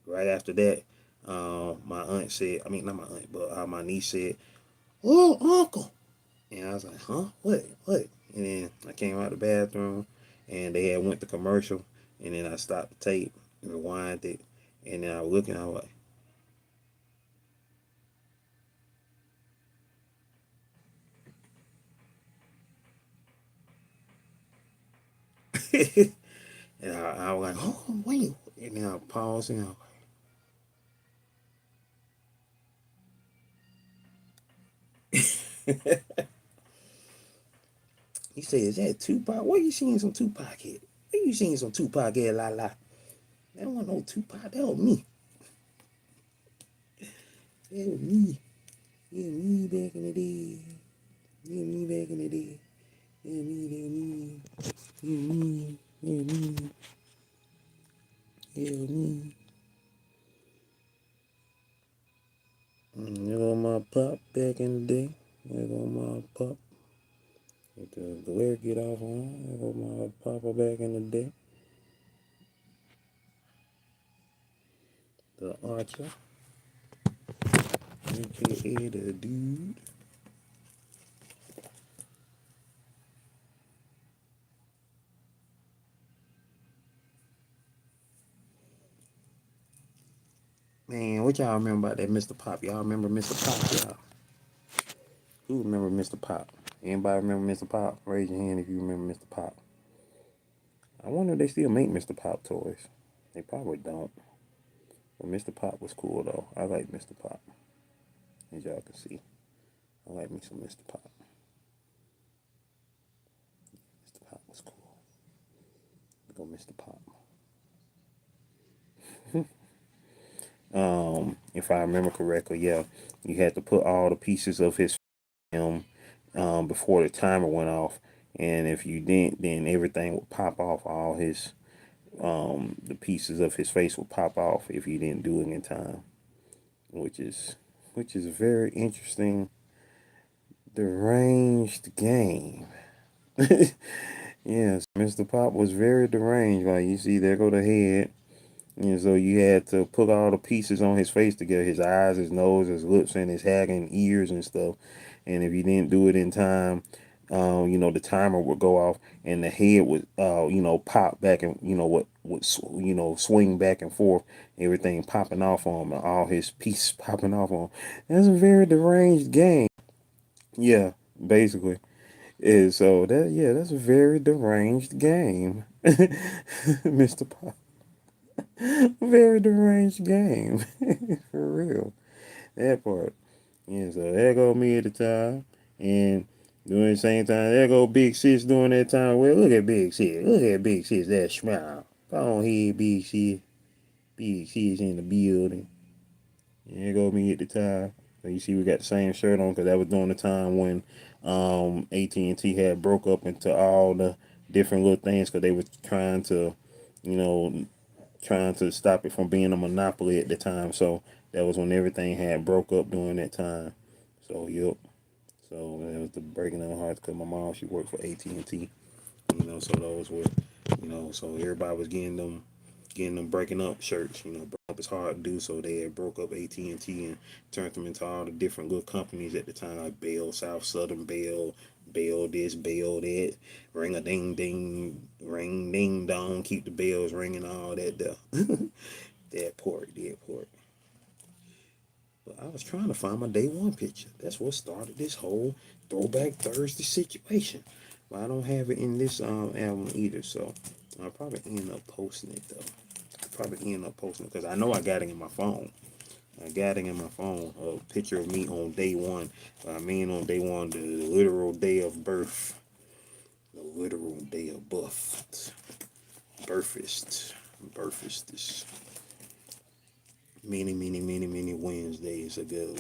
right after that, my aunt said, I mean, not my aunt, but my niece said, "Oh, uncle." And I was like, "Huh? What?" And then I came out the bathroom and they had went to commercial. And then I stopped the tape, rewind it. And then I was looking, I was like, and I was like, "Oh, wait." And then I paused and I was like, he said, "Is that Tupac? Where you seeing some Tupac at? Where you seeing some Tupac at, la la?" That wasn't no Tupac, that was me. That was me. Yeah, me back in the day. Yeah, me back in the day. Yeah, me. Yeah, me. Yeah, me. Yeah, me. There go my pop back in the day. There go my pop. Let the glare get off on. There go my papa back in the day. The archer. AKA the dude. Man, what y'all remember about that Mr. Pop? Y'all remember Mr. Pop, y'all? Who remember Mr. Pop? Anybody remember Mr. Pop? Raise your hand if you remember Mr. Pop. I wonder if they still make Mr. Pop toys. They probably don't. But Mr. Pop was cool though. I like Mr. Pop. As y'all can see. I like me some Mr. Pop. Mr. Pop was cool. Look go Mr. Pop. If I remember correctly, yeah, you had to put all the pieces of his film before the timer went off, and if you didn't, then everything would pop off. All his the pieces of his face would pop off if you didn't do it in time, which is a very interesting, deranged game. Yes, Mr. Pop was very deranged. Like you see, there go the head. And so you had to put all the pieces on his face together, his eyes, his nose, his lips, and his hair and ears and stuff. And if you didn't do it in time, the timer would go off and the head would, pop back and, swing back and forth, everything popping off on him, and all his pieces popping off on him. That's a very deranged game. Yeah, basically. And so that's a very deranged game. Mr. Pop. Very deranged game. For real. That part. Yeah, so there go me at the time. And during the same time, there go Big Sis during that time. Well, look at Big Sis. Look at Big Sis. That smile. Go on here, Big Sis. Big Sis in the building. And there go me at the time. So you see we got the same shirt on because that was during the time when AT&T had broke up into all the different little things because they were you know, trying to stop it from being a monopoly at the time. So that was when everything had broke up during that time. So yep. So that was the breaking of the hearts because my mom she worked for AT&T. So those were so everybody was getting them breaking up shirts. Breaking up is hard to do. So they had broke up AT&T and turned them into all the different little companies at the time, like Bell, South Southern Bell, Bell this, Bell that, ring a ding ding, ring ding dong, keep the bells ringing, all that there. that port. But I was trying to find my day one picture. That's what started this whole Throwback Thursday situation. But I don't have it in this album either, so I'll probably end up posting it though. Because I know I got it in my phone. I got it in my phone. A picture of me on day one. I mean on day one, the literal day of birth. The literal day of birth. Birthist. Birthist. Many Wednesdays ago.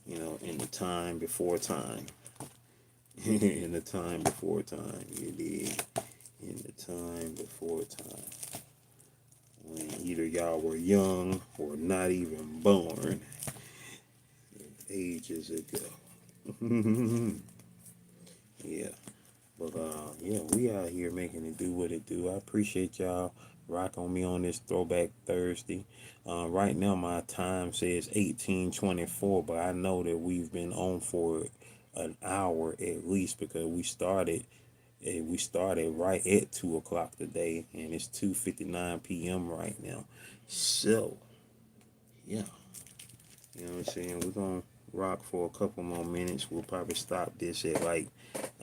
In the time before time. In the time before time. You did. In the time before time. When either y'all were young or not even born. Ages ago. Yeah. But yeah, we out here making it do what it do. I appreciate y'all rock on me on this Throwback Thursday. Right now my time says 18:24, but I know that we've been on for an hour at least because we started right at 2 o'clock today, and it's 2:59 p.m. right now. So yeah. You know what I'm saying? We're going to rock for a couple more minutes. We'll probably stop this at like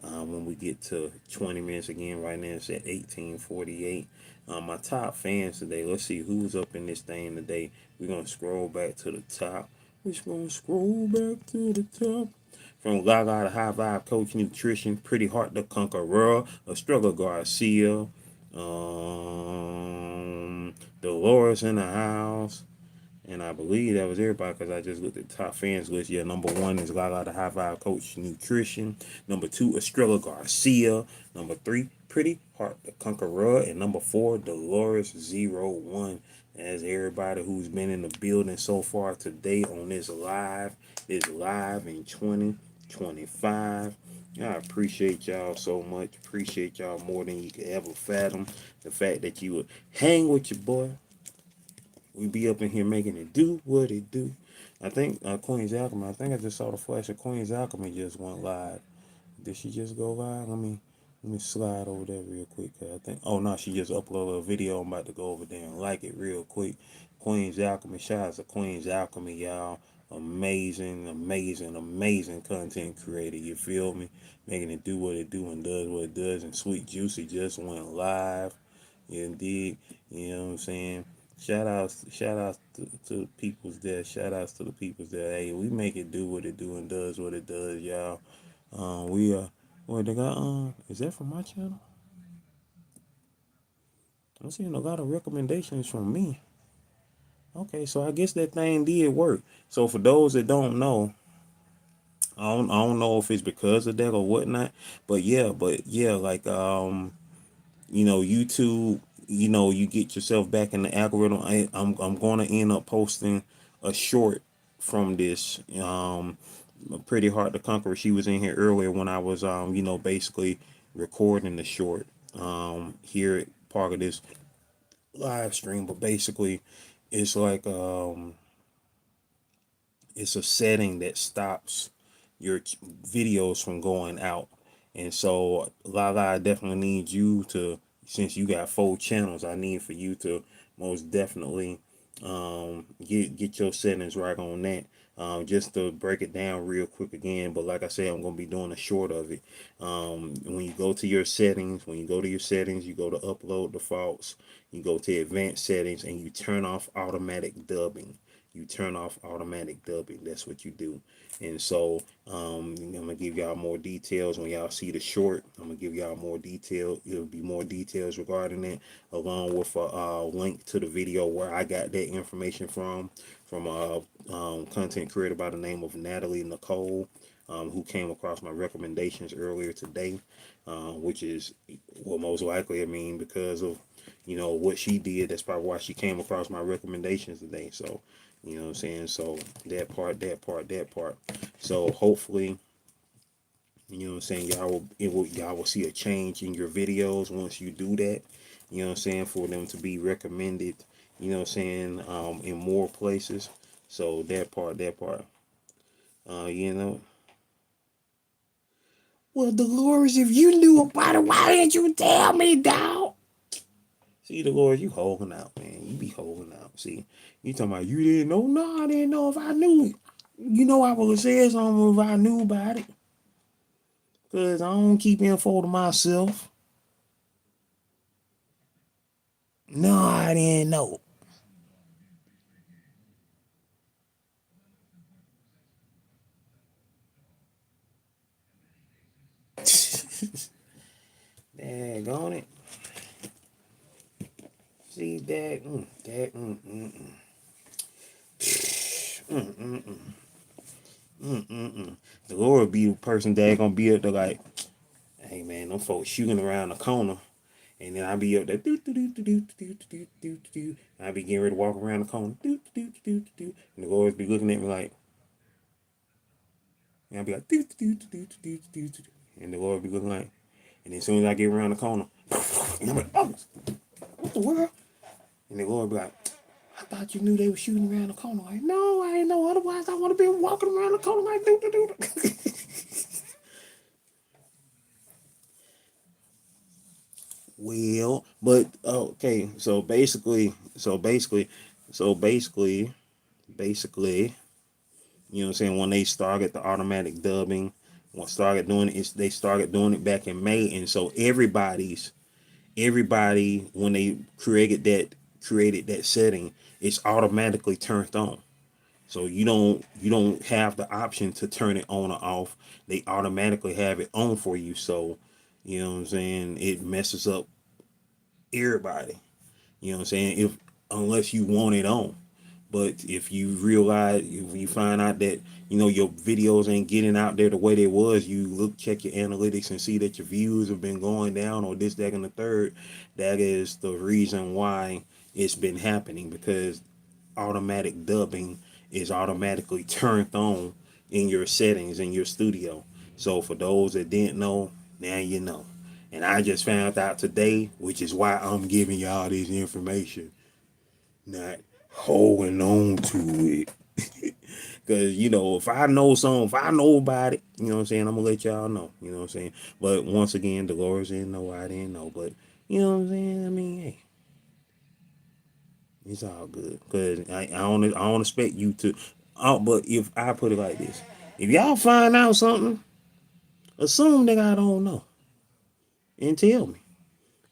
when we get to 20 minutes again. Right now it's at 18:48. My top fans today, let's see who's up in this thing today. We're going to scroll back to the top. We're going to scroll back to the top. From Gaga to High Vibe Coach Nutrition, Pretty Heart the Conqueror, A Struggle Garcia, Dolores in the house. And I believe that was everybody because I just looked at the top fans list. Yeah, number one is Lala the High Vibe Coach Nutrition. Number two, Estrella Garcia. Number three, Pretty Heart the Conqueror. And number four, Dolores01. As everybody who's been in the building so far today on this live in 2025. I appreciate y'all so much. Appreciate y'all more than you could ever fathom. The fact that you would hang with your boy. We be up in here making it do what it do. I think Queen's Alchemy. I think I just saw the flash of Queen's Alchemy just went live. Did she just go live? Let me slide over there real quick. Cause I think, oh no, she just uploaded a video. I'm about to go over there and like it real quick. Queen's Alchemy, shout out to Queen's Alchemy, y'all. Amazing, amazing, amazing content creator. You feel me? Making it do what it do and does what it does. And Sweet Juicy just went live. Indeed, you know what I'm saying. Shout outs to the peoples there. Shout outs to the peoples there. Hey, we make it do what it do and does what it does, y'all. We Wait, they got is that from my channel? I'm seeing a lot of recommendations from me. Okay, so I guess that thing did work. So for those that don't know, I don't know if it's because of that or whatnot, but yeah, like YouTube, you get yourself back in the algorithm. I'm going to end up posting a short from this. Pretty hard to conquer. She was in here earlier when I was basically recording the short. Here part of this live stream, but basically, it's like it's a setting that stops your videos from going out. And so Lala, I definitely need you to, since you got 4 channels, I need for you to most definitely get your settings right on that. Just to break it down real quick again, but like I said, I'm gonna be doing a short of it. When you go to your settings, you go to upload defaults, you go to advanced settings, and you turn off automatic dubbing. That's what you do. And so I'm gonna give y'all more details when y'all see the short. I'm gonna give y'all more detail. It'll be more details regarding it, along with a link to the video where I got that information from a content creator by the name of Natalie Nicole, who came across my recommendations earlier today, which is what most likely, I mean, because of what she did. That's probably why she came across my recommendations today. So you know what I'm saying? So that part. So hopefully, you know what I'm saying, y'all will see a change in your videos once you do that. You know what I'm saying? For them to be recommended, you know what I'm saying, in more places. So that part. You know. Well, Dolores, if you knew about it, why didn't you tell me, dog? See, Dolores, you holding out, man. You be holding out. See, you talking about you didn't know? No, I didn't know if I knew. I would have said something if I knew about it. Because I don't keep info to myself. No, I didn't know. Daggone it. See, that, The Lord be the person that gonna be up there like, hey man, them folks shooting around the corner. And then I be up there, do do do do do do do do do. I be getting ready to walk around the corner, do do do do do. And the Lord be looking at me like, and I be like, do do do do do do do. And the Lord be looking like, and then as soon as I get around the corner, and I'm like, oh, what the world? And the Lord be like, I thought you knew they were shooting around the corner. Like, no, I ain't know. Otherwise, I would have been walking around the corner like, do do do. Well, but okay. Basically, you know what I'm saying. When they started the automatic dubbing, they started doing it back in May, and so everybody when they created that setting, it's automatically turned on. So you don't have the option to turn it on or off. They automatically have it on for you. So you know what I'm saying. It messes up everybody. You know what I'm saying? If unless you want it on. But if you find out that your videos ain't getting out there the way they was, you check your analytics and see that your views have been going down or this, that, and the third. That is the reason why it's been happening, because automatic dubbing is automatically turned on in your settings in your studio. So for those that didn't know, now you know. And I just found out today, which is why I'm giving y'all this information, not holding on to it. Because Cause if I know something, if I know about it, you know what I'm saying, I'm gonna let y'all know. You know what I'm saying. But once again, Dolores didn't know, I didn't know. But you know what I'm saying. I mean, hey, it's all good. Cause I don't expect you to. But if I put it like this, if y'all find out something, assume that I don't know and tell me.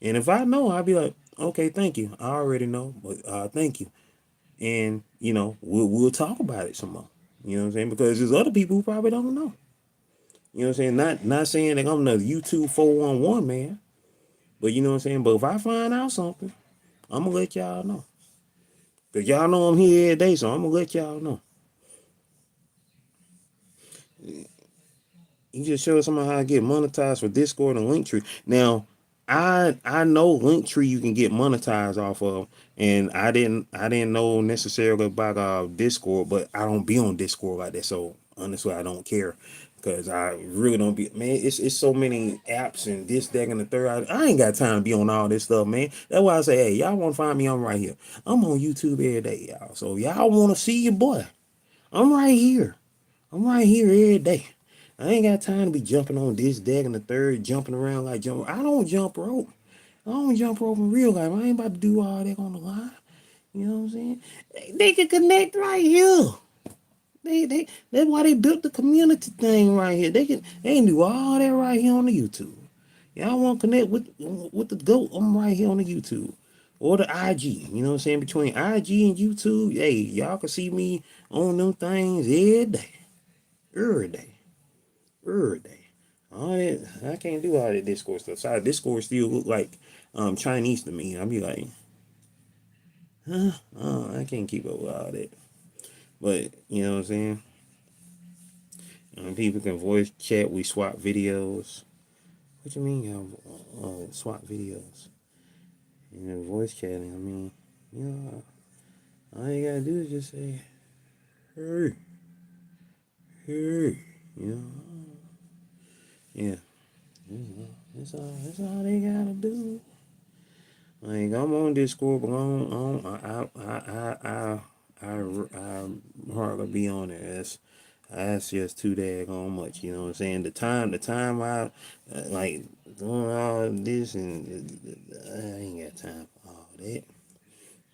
And if I know, I'll be like, okay, thank you. I already know, but thank you. And we'll talk about it some more. You know what I'm saying? Because there's other people who probably don't know. You know what I'm saying? Not saying that I'm the YouTube 411 man, but you know what I'm saying? But if I find out something, I'm gonna let y'all know. Cause y'all know I'm here every day, so I'm gonna let y'all know. You just showed somebody how to get monetized for Discord and Linktree. Now, I know Linktree you can get monetized off of, and I didn't know necessarily about Discord, but I don't be on Discord like that, so honestly I don't care. Cause I really don't be, man. It's so many apps and this, that, and the third. I ain't got time to be on all this stuff, man. That's why I say, hey, y'all want to find me? I'm right here. I'm on YouTube every day, y'all. So y'all want to see your boy? I'm right here. I'm right here every day. I ain't got time to be jumping on this deck and the third, jumping around like jump. I don't jump rope. I don't jump rope in real life. I ain't about to do all that on the line. You know what I'm saying? They can connect right here. That's why they built the community thing right here. They can do all that right here on the YouTube. Y'all want to connect with the goat? I'm right here on the YouTube. Or the IG. You know what I'm saying? Between IG and YouTube, hey, y'all can see me on them things every day. Every day. Every day. All that, I can't do all that Discord stuff. Sorry, Discord still look like Chinese to me. I'll be like, huh? Oh, I can't keep up with all that. But you know what I'm saying? People can voice chat. We swap videos. What you mean, y'all swap videos? Voice chatting. I mean, all you gotta do is just say, hey, hey. You know, yeah. That's all they gotta do. Like I'm on Discord, but I hardly be on there. That's just too daggone much. You know what I'm saying? The time I like doing all this and I ain't got time for all that.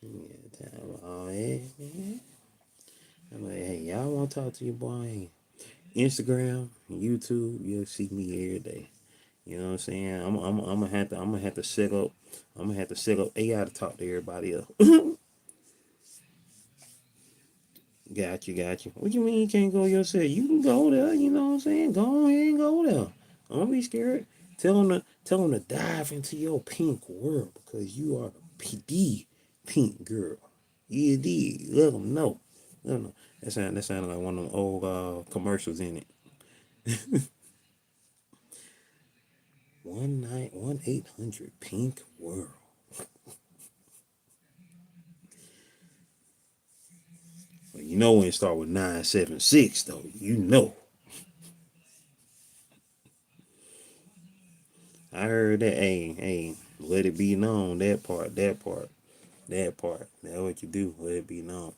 I ain't got time for all that, man. I'm like, hey, y'all want to talk to your boy? Instagram, YouTube, you'll see me every day. You know what I'm saying? I'm gonna have to set up. I'm gonna have to set up AI to talk to everybody else. Got you. What you mean you can't go yourself? You can go there. You know what I'm saying? Go ahead and go there. Don't be scared. Tell them to dive into your pink world because you are the pink girl. You did. Let them know. Let them know. That sounded like one of them old commercials in it. 1-800 pink world. Well, you know when it start with 976 though. You know. I heard that. Hey, let it be known. That part. That's what you do. Let it be known.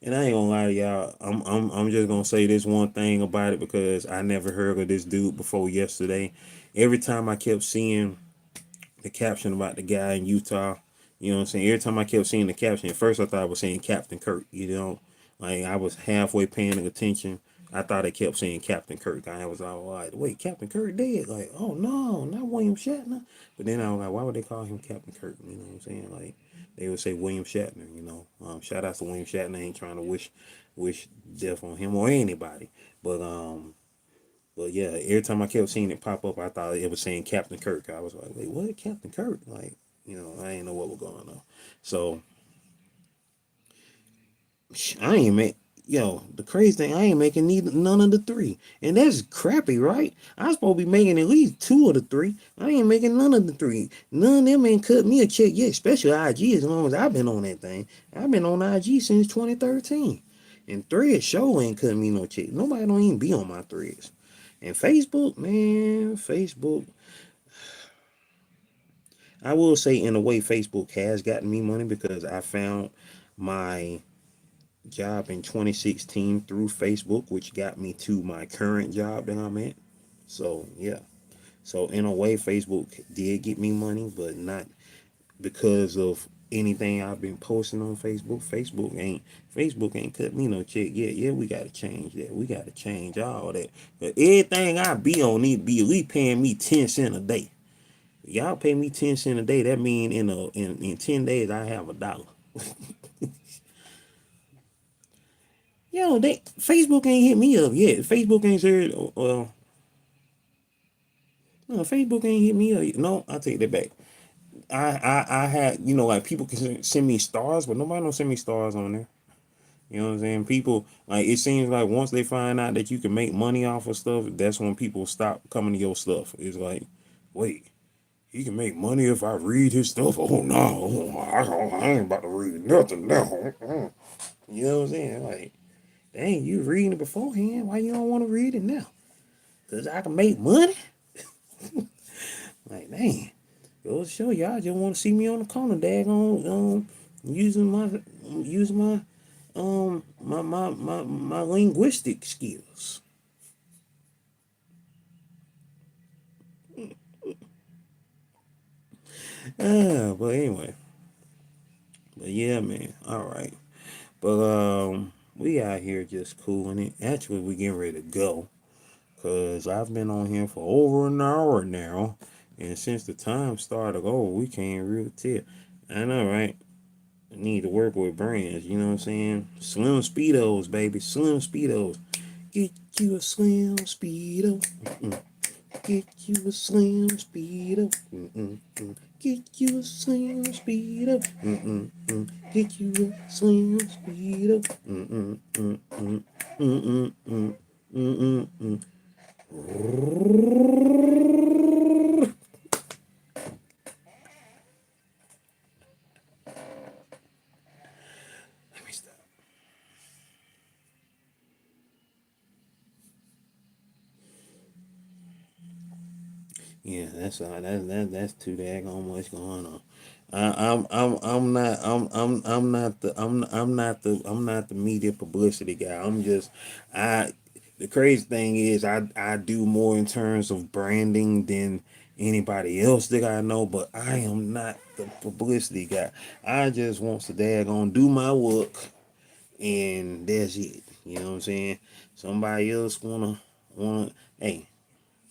And I ain't gonna lie to y'all. I'm just gonna say this one thing about it because I never heard of this dude before yesterday. Every time I kept seeing the caption about the guy in Utah. You know what I'm saying? Every time I kept seeing the caption, at first I thought I was saying Captain Kirk. Like I was halfway paying attention. I thought it kept saying Captain Kirk. I was all like, wait, Captain Kirk dead? Like, oh no, not William Shatner. But then I was like, why would they call him Captain Kirk? You know what I'm saying? Like they would say William Shatner. Shout out to William Shatner. I ain't trying to wish death on him or anybody. But yeah, every time I kept seeing it pop up, I thought it was saying Captain Kirk. I was like, wait, what? Captain Kirk? Like, I didn't know what was going on. So I ain't make the crazy thing, I ain't making none of the three. And that's crappy, right? I was supposed to be making at least two of the three. I ain't making none of the three. None of them ain't cut me a check yet, especially IG as long as I've been on that thing. I've been on IG since 2013. And Threads show ain't cutting me no check. Nobody don't even be on my Threads. And Facebook, man, Facebook. I will say in a way Facebook has gotten me money because I found my job in 2016 through Facebook, which got me to my current job that I'm at. So yeah. So in a way, Facebook did get me money, but not because of anything I've been posting on Facebook. Facebook ain't cut me no check yet. Yeah, we gotta change that. We gotta change all that. But everything I be on need be at least paying me 10 cents a day. Y'all pay me 10 cents a day. That mean in 10 days I have $1. Yo, they Facebook ain't hit me up yet. Facebook ain't said, well, no, Facebook ain't hit me up. No, I take that back. I had, like people can send me stars, but nobody don't send me stars on there. You know what I'm saying? People, like, it seems like once they find out that you can make money off of stuff, that's when people stop coming to your stuff. It's like, wait, he can make money if I read his stuff? Oh no, I ain't about to read nothing now. You know what I'm saying? Like, dang, you reading it beforehand. Why you don't want to read it now? Cause I can make money. Like, dang. Go to show y'all just want to see me on the corner, daggone, using my linguistic skills. But anyway, but yeah, man. All right, but we out here just cooling it. Actually, we getting ready to go, cause I've been on here for over an hour now, and since the time started, we can't really tell. I know, right? I need to work with brands, you know what I'm saying? Slim Speedos, baby, Slim Speedos. Get you a Slim Speedo. Mm-mm. Get you a Slim Speedo. Mm-mm. Get you a Slim Speedo. Mm-mm. Get you a Slim Speedo. Mm-mm. Mm-mm. Mm-mm. Mm-mm. Let me stop. Yeah, that's too daggone much going on. I'm not the media publicity guy. I the crazy thing is I do more in terms of branding than anybody else that I know, but I am not the publicity guy. I just want to daggone do my work and that's it. You know what I'm saying? Somebody else wanna hey,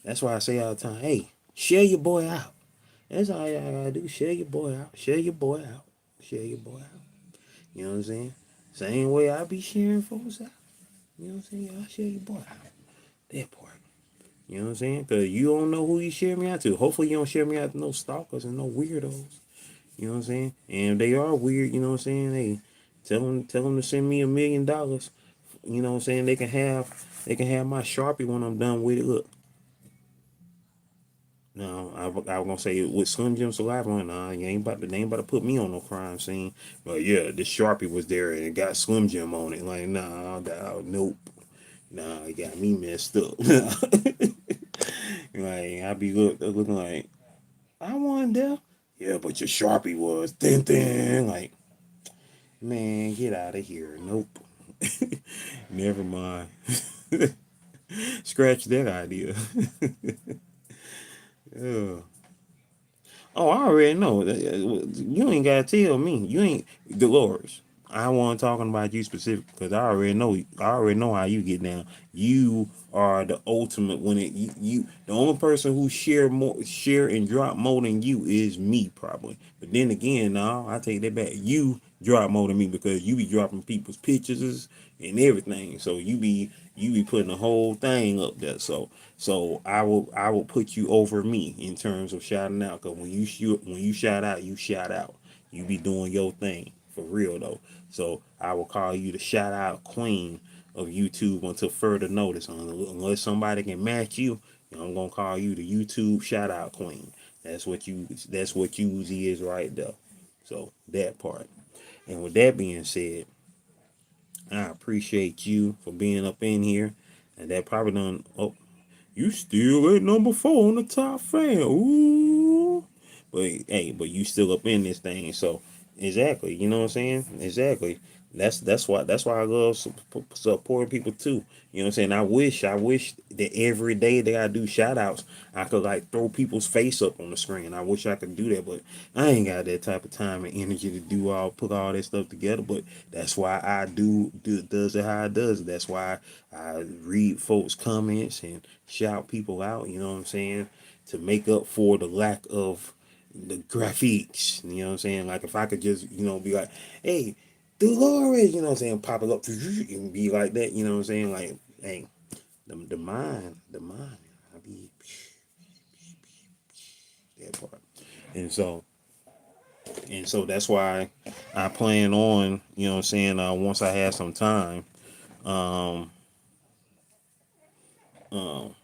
that's why I say all the time, hey, share your boy out. That's all y'all gotta do. Share your boy out. Share your boy out. Share your boy out. You know what I'm saying? Same way I be sharing folks out. You know what I'm saying? Y'all share your boy out. That part. You know what I'm saying? Because you don't know who you share me out to. Hopefully you don't share me out to no stalkers and no weirdos. You know what I'm saying? And if they are weird, you know what I'm saying? Hey, tell them to send me $1 million. You know what I'm saying? They can have my Sharpie when I'm done with it. Look. No, I was gonna say with Slim Jim saliva on. Nah, they ain't about to put me on no crime scene. But yeah, the Sharpie was there and it got Slim Jim on it. Like, nah, dawg, nope. Nah, it got me messed up. Like I be looking like I wasn't there. Yeah, but your Sharpie was thin. Like, man, get out of here. Nope. Never mind. Scratch that idea. Yeah. Oh, I already know. You ain't gotta tell me. You ain't Dolores. I wasn't talking about you specific because I already know. I already know how you get down. You are the ultimate when the only person who share and drop more than you is me probably. But then again, no, I take that back. You drop more than me because you be dropping people's pictures and everything. So you be putting the whole thing up there. So I will put you over me in terms of shouting out. Cause when you shout out, you shout out. You be doing your thing for real though. So I will call you the shout out queen of YouTube until further notice. Unless somebody can match you, I'm gonna call you the YouTube shout out queen. That's what UGI is right there. So that part. And with that being said, I appreciate you for being up in here. And that probably done. Oh, you still at number 4 on the top fan. Ooh. But hey, you still up in this thing. So Exactly. You know what I'm saying? Exactly. That's why I love supporting people too. You know what I'm saying? I wish that every day that I do shout outs, I could like throw people's face up on the screen. I wish I could do that, but I ain't got that type of time and energy to put all that stuff together. But that's why I does it how it does. That's why I read folks' comments and shout people out, you know what I'm saying? To make up for the lack of the graphics, you know what I'm saying? Like if I could just, be like, hey, Dolores, you know what I'm saying, pop it up and be like that, you know what I'm saying? Like, hey, the mind, I be that part. And so that's why I plan on, you know what I'm saying, once I have some time, um, um,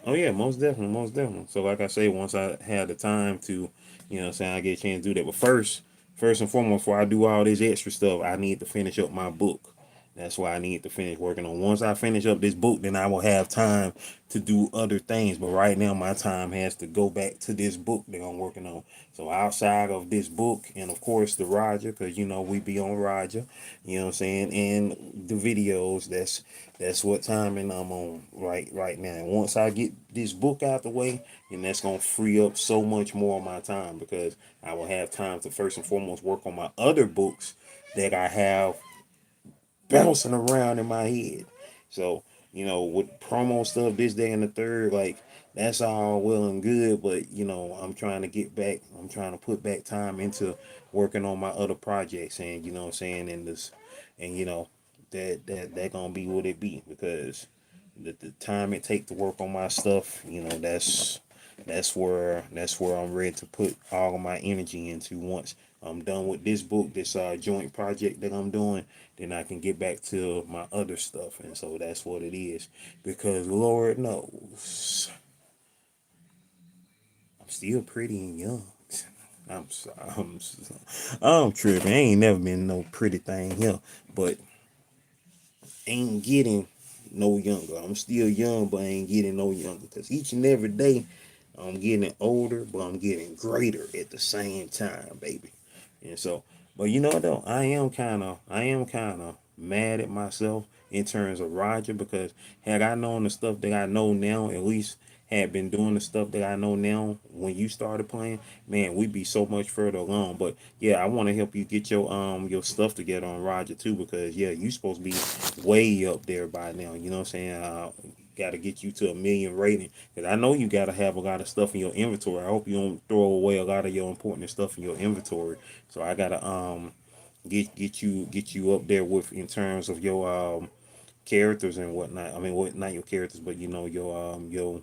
oh yeah, most definitely, most definitely. So like I say, once I have the time to, I get a chance to do that. But first and foremost, before I do all this extra stuff, I need to finish up my book. That's why I need to finish working on. Once I finish up this book, then I will have time to do other things. But right now, my time has to go back to this book that I'm working on. So outside of this book, and of course the Roger, because we be on Roger, you know what I'm saying, and the videos. That's what timing I'm on right now. And once I get this book out the way, then that's gonna free up so much more of my time because I will have time to first and foremost work on my other books that I have bouncing around in my head. So, with promo stuff this day and the third, like that's all well and good, but I'm trying to get back, I'm trying to put back time into working on my other projects and you know what I'm saying, and this and that gonna be what it be because the time it take to work on my stuff, that's where I'm ready to put all of my energy into once I'm done with this book, this joint project that I'm doing, then I can get back to my other stuff. And so that's what it is. Because Lord knows I'm still pretty and young. I'm so- I'm tripping. I ain't never been no pretty thing here, but ain't getting no younger. I'm still young, but I ain't getting no younger. Cause each and every day I'm getting older, but I'm getting greater at the same time, baby. And so, but though, I am kind of mad at myself in terms of Roger because had I known the stuff that I know now, at least had been doing the stuff that I know now when you started playing, man, we'd be so much further along. But yeah, I want to help you get your stuff together on Roger too because yeah, you supposed to be way up there by now. You know what I'm saying? Got to get you to 1 million rating because I know you got to have a lot of stuff in your inventory. I hope you don't throw away a lot of your important stuff in your inventory. So I gotta get you up there with in terms of your characters and whatnot. I mean, what not your characters, but your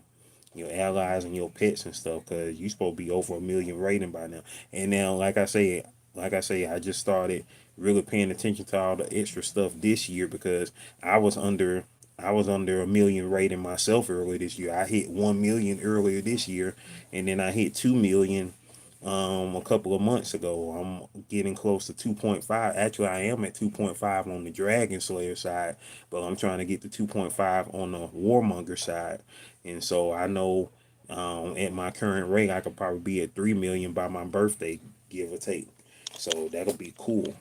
allies and your pets and stuff. Cause you supposed to be over 1 million rating by now. And now, like I say, I just started really paying attention to all the extra stuff this year because I was under. I was under 1 million rating myself earlier this year. I hit 1 million earlier this year, and then I hit 2 million a couple of months ago. I'm getting close to 2.5. Actually, I am at 2.5 on the Dragon Slayer side, but I'm trying to get to 2.5 on the Warmonger side. And so I know at my current rate, I could probably be at 3 million by my birthday, give or take. So that'll be cool,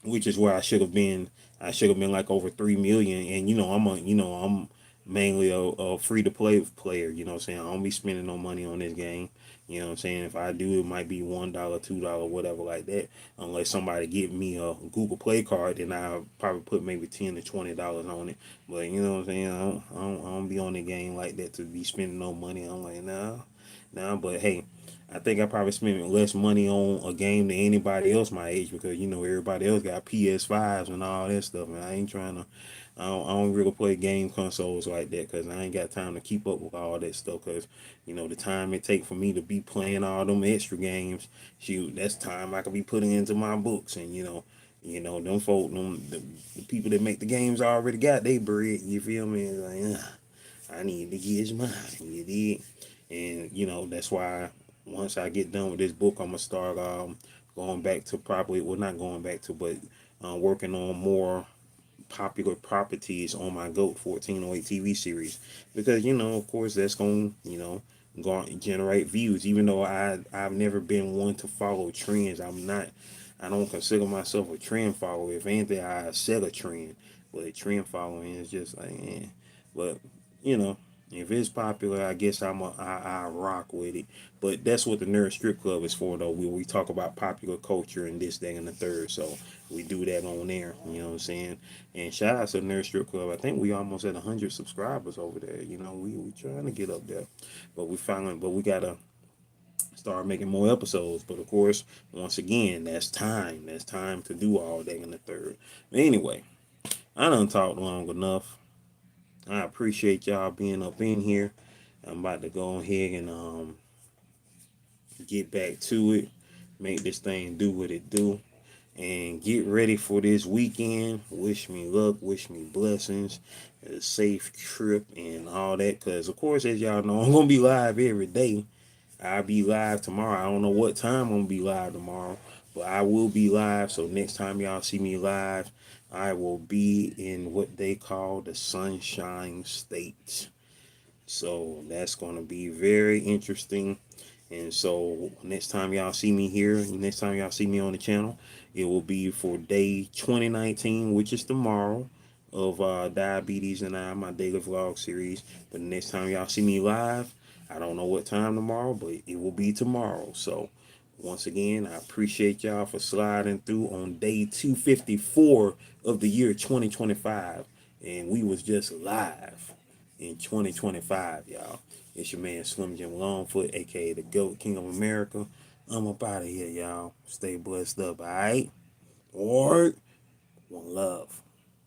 which is where I should have been. I should have been like over 3 million. And I'm mainly a free to play player. You know what I'm saying? I don't be spending no money on this game. You know what I'm saying? If I do, it might be $1, $2, whatever like that. Unless somebody give me a Google Play card, then I'll probably put maybe $10 to $20 on it. But you know what I'm saying? I don't be on the game like that to be spending no money. I'm like, nah. But hey, I think I probably spent less money on a game than anybody else my age because everybody else got PS5s and all that stuff, and I ain't trying to. I don't really play game consoles like that because I ain't got time to keep up with all that stuff. Because the time it take for me to be playing all them extra games, shoot, that's time I could be putting into my books, and them folk, the people that make the games already got they bread. You feel me? It's like, I need to get mine. You did, and that's why once I get done with this book, I'm gonna start going back to probably well not going back to but working on more popular properties on my GOAT 1408 TV series because of course that's going go generate views even though I've never been one to follow trends. I'm not I don't consider myself a trend follower. If anything, I set a trend. But a trend following is just like, eh. But you know, if it's popular, I guess I rock with it. But that's what the Nerd Strip Club is for, though. We talk about popular culture and this, that, and the third. So we do that on there. You know what I'm saying? And shout out to the Nerd Strip Club. I think we almost at 100 subscribers over there. You know, we trying to get up there, but we gotta start making more episodes. But of course, once again, that's time. That's time to do all that in the third. But anyway, I done talked long enough. I appreciate y'all being up in here. I'm about to go ahead and get back to it. Make this thing do what it do. And get ready for this weekend. Wish me luck, wish me blessings, a safe trip, and all that. Because, of course, as y'all know, I'm going to be live every day. I'll be live tomorrow. I don't know what time I'm going to be live tomorrow, but I will be live. So, next time y'all see me live, I will be in what they call the Sunshine State. So, that's going to be very interesting. And so next time y'all see me here, next time y'all see me on the channel, it will be for day 2019, which is tomorrow, of Diabetes and I, my daily vlog series. But next time y'all see me live, I don't know what time tomorrow, but it will be tomorrow. So once again, I appreciate y'all for sliding through on day 254 of the year 2025. And we was just live in 2025, y'all. It's your man Slim Jim Longfoot, aka the GOAT King of America. I'm up out of here, y'all. Stay blessed up, alright? Or one love.